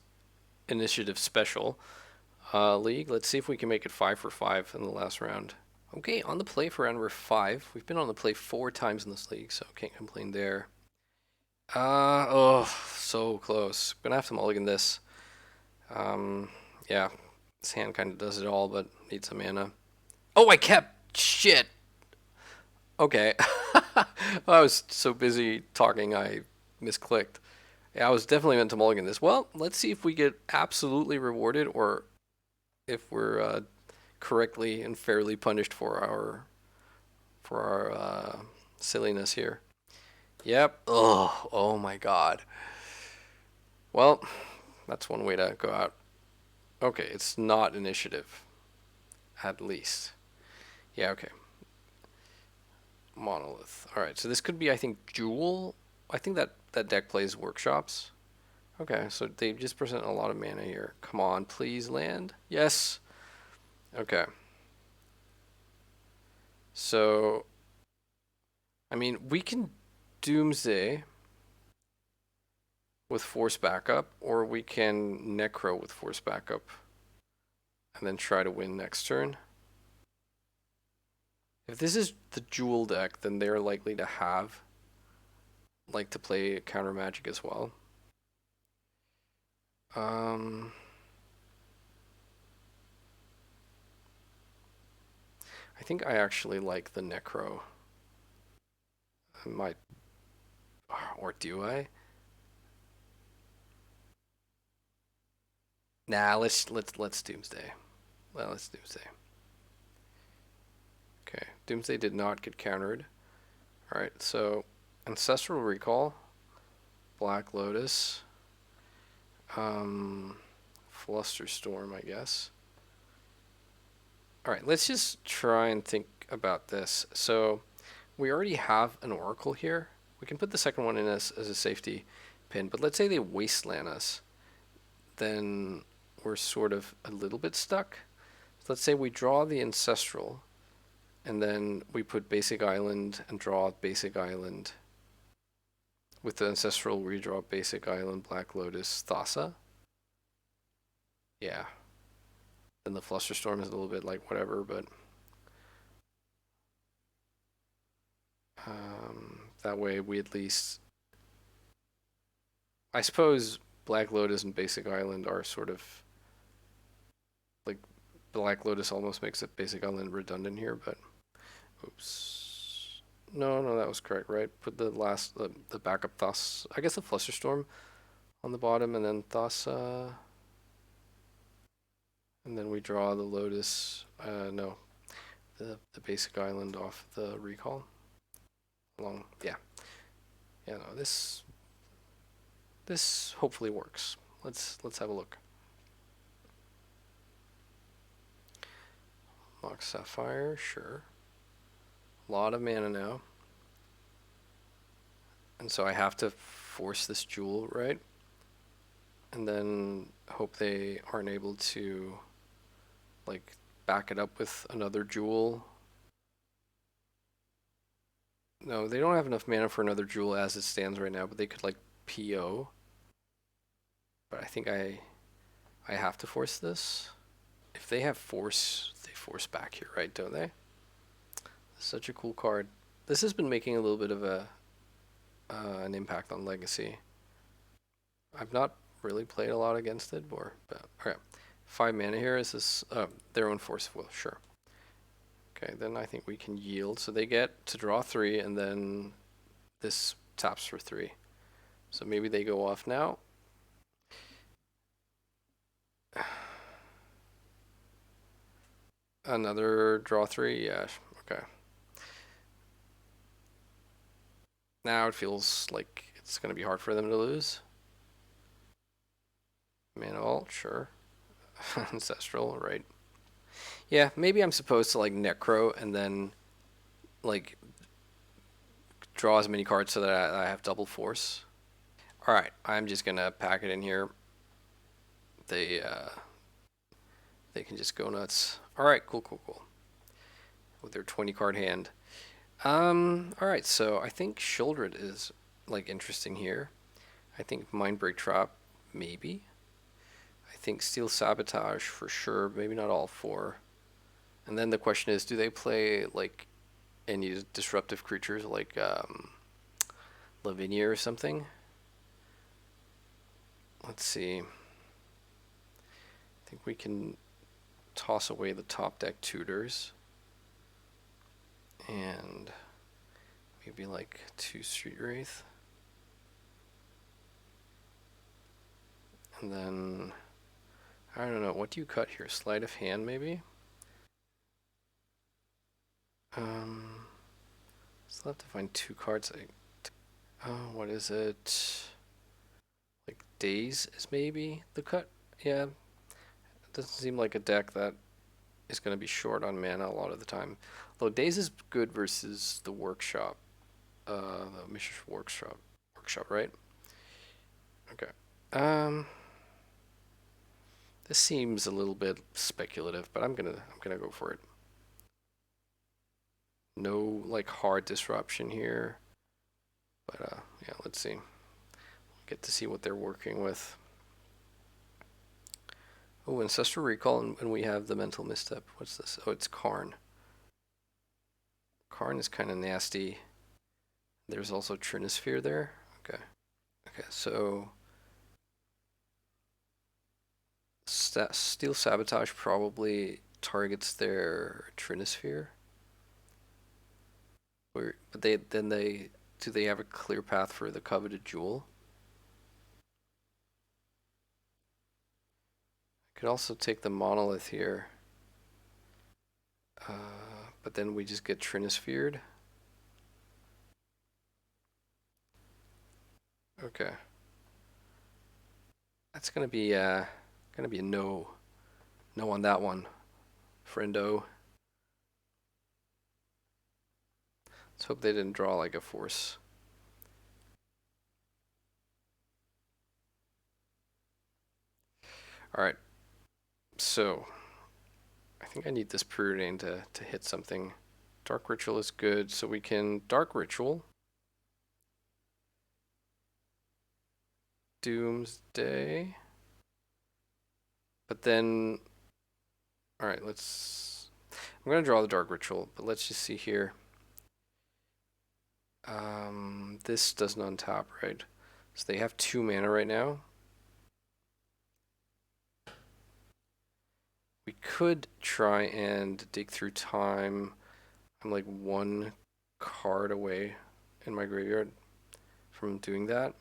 initiative special league. Let's see if we can make it 5 for 5 in the last round. Okay, on the play for round number 5. We've been on the play 4 times in this league, so can't complain there. Oh, so close. Gonna have to mulligan this. Yeah, this hand kind of does it all, but needs some mana. Oh, I kept shit. Okay, I was so busy talking, I misclicked. Yeah, I was definitely meant to mulligan this. Well, let's see if we get absolutely rewarded or if we're correctly and fairly punished for our silliness here. Yep. Oh my god. Well, that's one way to go out. Okay, it's not initiative. At least. Yeah, okay. Monolith. Alright, so this could be, I think, Jewel. I think that deck plays workshops. Okay, so they just present a lot of mana here. Come on, please land. Yes. Okay. So, I mean, we can Doomsday with force backup, or we can Necro with force backup, and then try to win next turn. If this is the Jewel deck, then they're likely to have, like, to play counter magic as well. I think I actually like the Necro. I might, or do I? Nah, let's Doomsday. Well, let's Doomsday. Okay, Doomsday did not get countered. All right, so Ancestral Recall, Black Lotus, Flusterstorm, I guess. All right, let's just try and think about this. So we already have an Oracle here. We can put the second one in as a safety pin, but let's say they wasteland us. Then we're sort of a little bit stuck. So let's say we draw the Ancestral, and then we put Basic Island and draw Basic Island. With the Ancestral, we draw Basic Island, Black Lotus, Thassa. Yeah. Then the Flusterstorm is a little bit like whatever, but that way we at least... I suppose Black Lotus and Basic Island are sort of... like, Black Lotus almost makes it Basic Island redundant here, but... Oops. No, no, that was correct, right? Put the last, the backup Thus, I guess the Flusterstorm on the bottom, and then Thus, and then we draw the Lotus, no, the basic island off the recall. Along, yeah. Yeah, no, this hopefully works. Let's have a look. Mox Sapphire, sure. A lot of mana now. And so I have to force this jewel, right? And then hope they aren't able to like back it up with another jewel. No, they don't have enough mana for another jewel as it stands right now, but they could like PO. But I think I have to force this. If they have force, they force back here, right? Don't they? Such a cool card. This has been making a little bit of a an impact on Legacy. I've not really played a lot against it, but alright. 5 mana here. Is this their own force of will? Sure. Okay, then I think we can yield. So they get to draw 3, and then this taps for 3. So maybe they go off now. Another draw 3? Yeah, okay. Now it feels like it's going to be hard for them to lose. Mana ult, sure. Ancestral, right. Yeah, maybe I'm supposed to like Necro and then like draw as many cards so that I have double force. Alright, I'm just going to pack it in here. They can just go nuts. Alright, cool. With their 20 card hand. Alright, so I think Shieldred is like interesting here. I think Mindbreak Trap, maybe. I think Steel Sabotage for sure, maybe not all 4. And then the question is, do they play like any disruptive creatures like Lavinia or something? Let's see. I think we can toss away the top deck tutors. And maybe like 2 Street Wraith. And then, I don't know, what do you cut here? Sleight of hand, maybe? Still have to find 2 cards. What is it? Like Daze is maybe the cut? Yeah. It doesn't seem like a deck that is going to be short on mana a lot of the time. Though Daze is good versus the Workshop. The Mishra's Workshop, right? Okay. This seems a little bit speculative, but I'm gonna go for it. No like hard disruption here, but yeah, let's see. Get to see what they're working with. Oh, Ancestral Recall, and we have the Mental Misstep. What's this? Oh, it's Karn. Karn is kind of nasty. There's also Trinisphere there. Okay. Okay, so Steel Sabotage probably targets their Trinisphere. But they do they have a clear path for the coveted jewel? Could also take the monolith here. But then we just get Trinisphered. Okay. That's gonna be a no. No on that one. Friendo. Let's hope they didn't draw like a force. Alright. So I think I need this Preordain to hit something. Dark Ritual is good, so we can Dark Ritual. Doomsday. But then, alright, I'm going to draw the Dark Ritual, but let's just see here. This doesn't untap, right? So they have 2 mana right now. We could try and dig through time. I'm like 1 card away in my graveyard from doing that.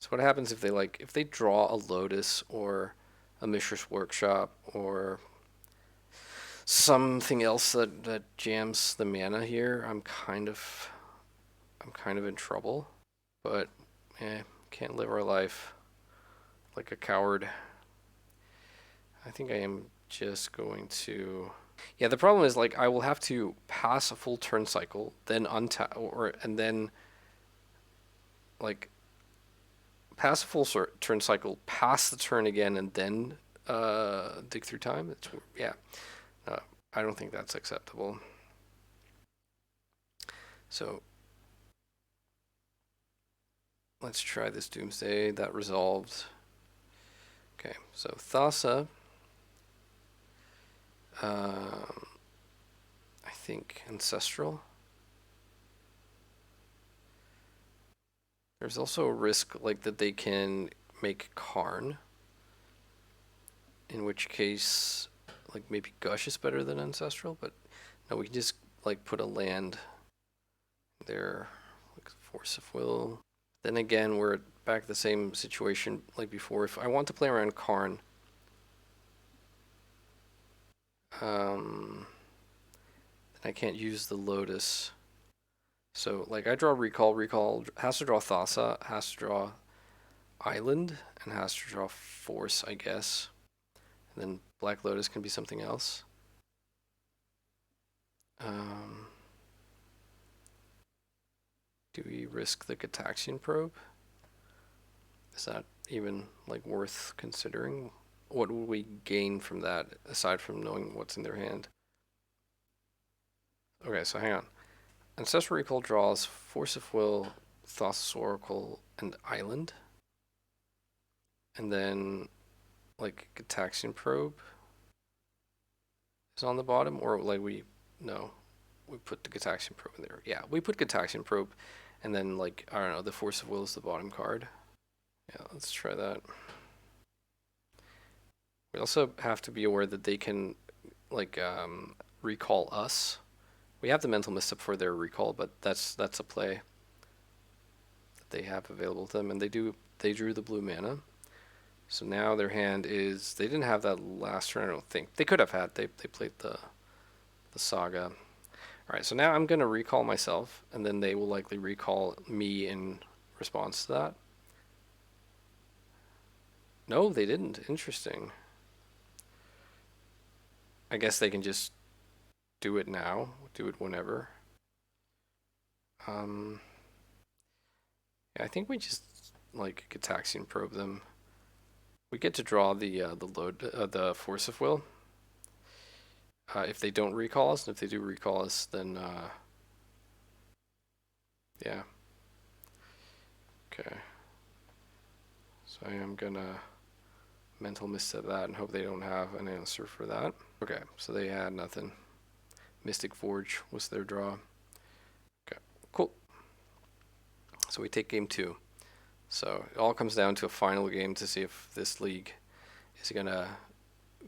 So what happens if they draw a Lotus or a Mishra's Workshop or something else that jams the mana here? I'm kind of in trouble, but can't live our life like a coward. I think I am just going to. Yeah, the problem is I will have to pass a full turn cycle, then untap and then pass a full turn cycle, pass the turn again, and then dig through time. Yeah, I don't think that's acceptable. So let's try this Doomsday. That resolved. Okay, so Thassa. I think Ancestral. There's also a risk that they can make Karn. In which case, maybe Gush is better than Ancestral, but no, we can just put a land there, Force of Will. Then again, we're back to the same situation like before. If I want to play around Karn, then I can't use the Lotus. So I draw Recall. Recall has to draw Thassa, has to draw Island, and has to draw Force, I guess. And then Black Lotus can be something else. Do we risk the Gataxian Probe? Is that even worth considering? What would we gain from that aside from knowing what's in their hand? Okay, so hang on. Ancestral Recall draws Force of Will, Thassa's Oracle, and Island. And then Gataxian Probe is on the bottom, or no, we put the Gataxian Probe in there. Yeah, we put Gataxian Probe, and then I don't know, the Force of Will is the bottom card. Yeah, let's try that. We also have to be aware that they can recall us. We have the Mental Misstep for their recall, but that's a play that they have available to them, and they drew the blue mana. So now their hand is, they didn't have that last turn, I don't think. They could have had, they played the Saga. Alright, so now I'm going to recall myself, and then they will likely recall me in response to that. No, they didn't. Interesting. I guess they can just do it now, do it whenever. Yeah, I think we just Gataxian Probe them. We get to draw the Force of Will. If they don't recall us, and if they do recall us, then yeah. Okay. So I am gonna Mental Misstep that and hope they don't have an answer for that. Okay, so they had nothing. Mystic Forge was their draw. Okay, cool. So we take game 2. So it all comes down to a final game to see if this league is gonna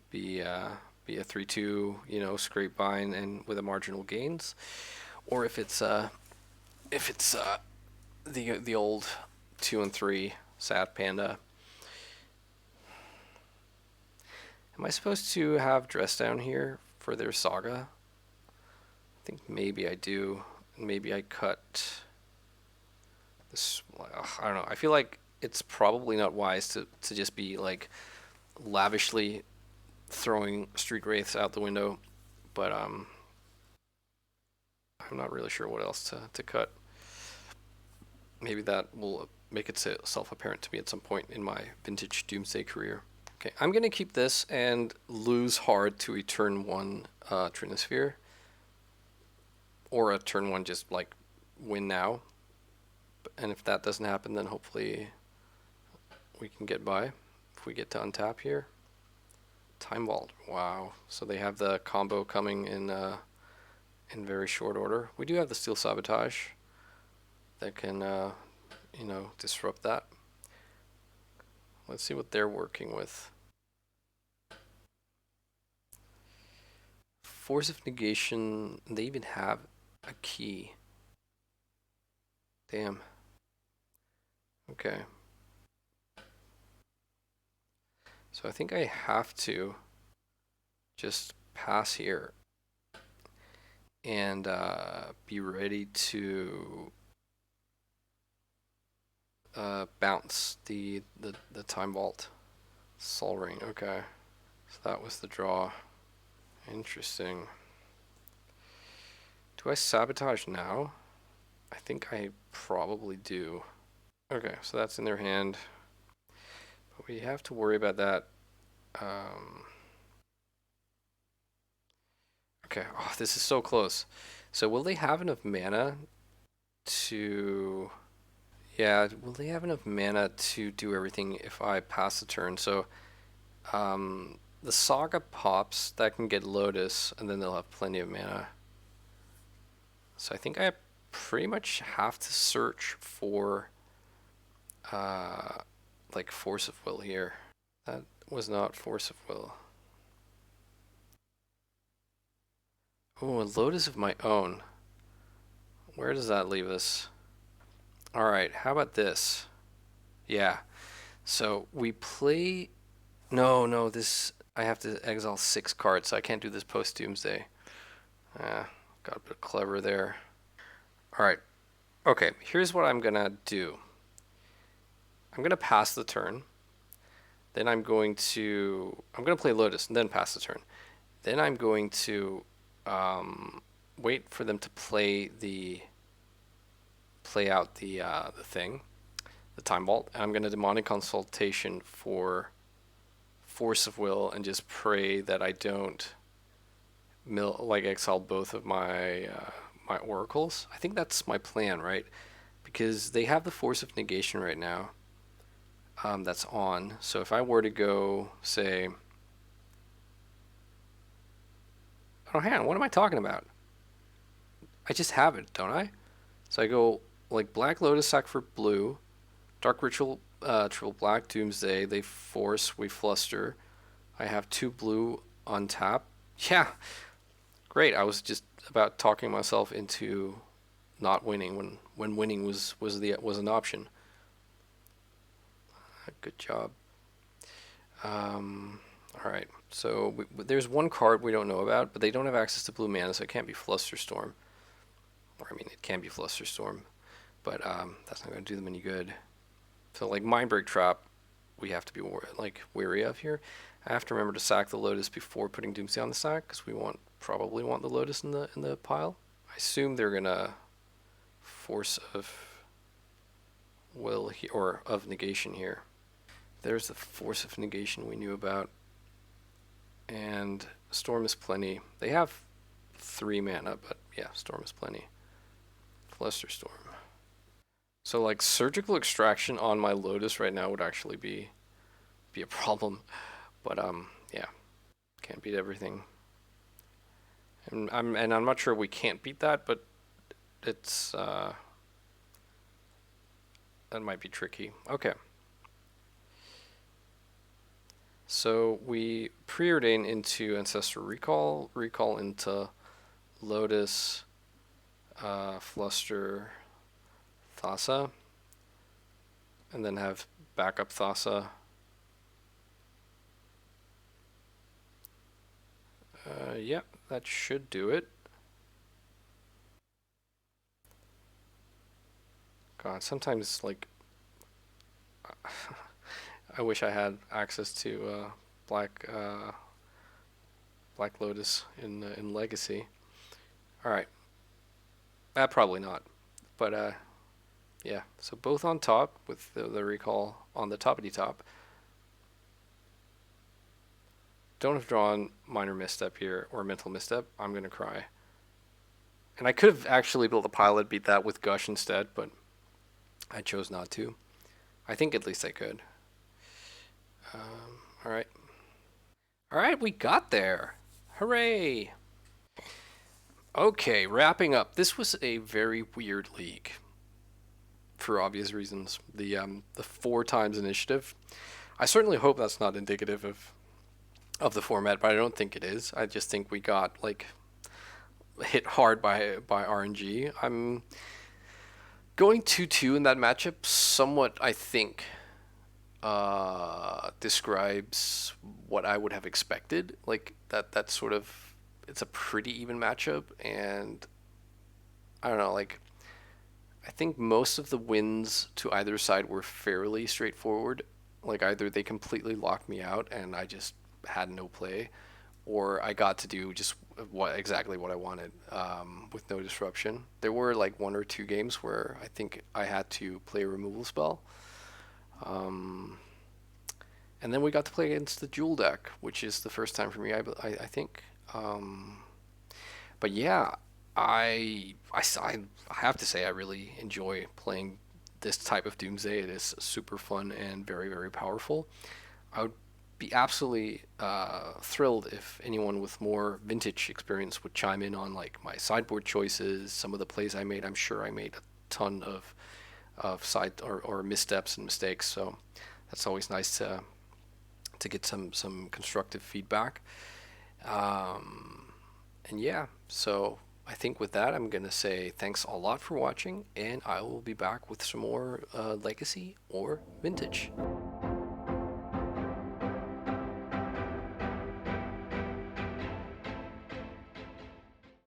be a 3-2, scrape bind and with a marginal gains, or if it's the old 2-3 sad panda. Am I supposed to have Dress Down here for their Saga? I think maybe I do. Maybe I cut this. I don't know. I feel like it's probably not wise to just be lavishly throwing Street Wraiths out the window, but I'm not really sure what else to cut. Maybe that will make itself apparent to me at some point in my vintage Doomsday career. Okay, I'm going to keep this and lose hard to a turn 1 Trinosphere. Or a turn 1 just win now. And if that doesn't happen, then hopefully we can get by. If we get to untap here. Time Vault, wow. So they have the combo coming in very short order. We do have the Steel Sabotage that can, disrupt that. Let's see what they're working with. Force of Negation. They even have a key. Damn. Okay. So I think I have to just pass here and be ready to bounce the Time Vault. Sol Ring, okay. So that was the draw. Interesting. Do I sabotage now? I think I probably do. Okay, so that's in their hand. But we have to worry about that. Okay, oh, this is so close. So will they have enough mana to... Yeah, will they have enough mana to do everything if I pass the turn? So the Saga pops, that can get Lotus, and then they'll have plenty of mana. So I think I pretty much have to search for like Force of Will here. That was not Force of Will. Oh, a Lotus of my own. Where does that leave us? Alright, how about this? Yeah. So we play... No, this... I have to exile 6 cards, so I can't do this post-Doomsday. Got a bit clever there. Alright. Okay, here's what I'm gonna do. I'm gonna pass the turn. Then I'm gonna play Lotus and then pass the turn. Then I'm going to wait for them to play out the thing, the Time Vault, and I'm gonna Demonic Consultation for Force of Will and just pray that I don't exile both of my my oracles. I think that's my plan, right? Because they have the Force of Negation right now. That's on. So if I were to go, say, oh, hang on, what am I talking about? I just have it, don't I? So I go like Black Lotus, sack for blue, Dark Ritual, triple black, Doomsday. They force, we fluster. I have 2 blue on tap. Yeah, great. I was just about talking myself into not winning when winning was an option. Good job. All right. So there's one card we don't know about, but they don't have access to blue mana, so it can't be Flusterstorm. Or I mean, it can be Flusterstorm, but that's not going to do them any good. So like Mindbreak Trap, we have to be wary of here. I have to remember to sack the Lotus before putting Doomsday on the stack because we probably want the Lotus in the pile. I assume they're gonna Force of Will or of Negation here. There's the Force of Negation we knew about, and Storm is plenty. They have 3 mana, but yeah, Storm is plenty. Flusterstorm. So like Surgical Extraction on my Lotus right now would actually be a problem. But yeah, can't beat everything. And I'm not sure we can't beat that, but it's that might be tricky. Okay. So we preordain into Ancestral Recall, recall into Lotus, Fluster, Thassa, and then have backup Thassa. Yep, that should do it. God, sometimes like I wish I had access to Black Lotus in Legacy. All right, probably not, but yeah. So both on top with the recall on the toppity top. Don't have drawn Minor Misstep here or Mental Misstep. I'm gonna cry. And I could have actually built a pilot, beat that with Gush instead, but I chose not to. I think at least I could. All right. All right, we got there. Hooray! Okay, wrapping up. This was a very weird league, for obvious reasons. The 4 times initiative. I certainly hope that's not indicative of the format, but I don't think it is. I just think we got like hit hard by RNG. I'm going 2-2 in that matchup. Somewhat, I think, describes what I would have expected. Like that sort of, it's a pretty even matchup, and I don't know. Like I think most of the wins to either side were fairly straightforward. Like either they completely locked me out and I just had no play, or I got to do just exactly what I wanted with no disruption. There were like one or two games where I think I had to play a removal spell, um, and then we got to play against the Jewel deck, which is the first time for me, I think. But yeah, I have to say I really enjoy playing this type of Doomsday. It is super fun and very, very powerful. I would be absolutely thrilled if anyone with more vintage experience would chime in on like my sideboard choices, some of the plays I made. I'm sure I made a ton of side or missteps and mistakes. So that's always nice to get some constructive feedback. Um, and yeah, so I think with that, I'm going to say thanks a lot for watching, and I will be back with some more Legacy or Vintage.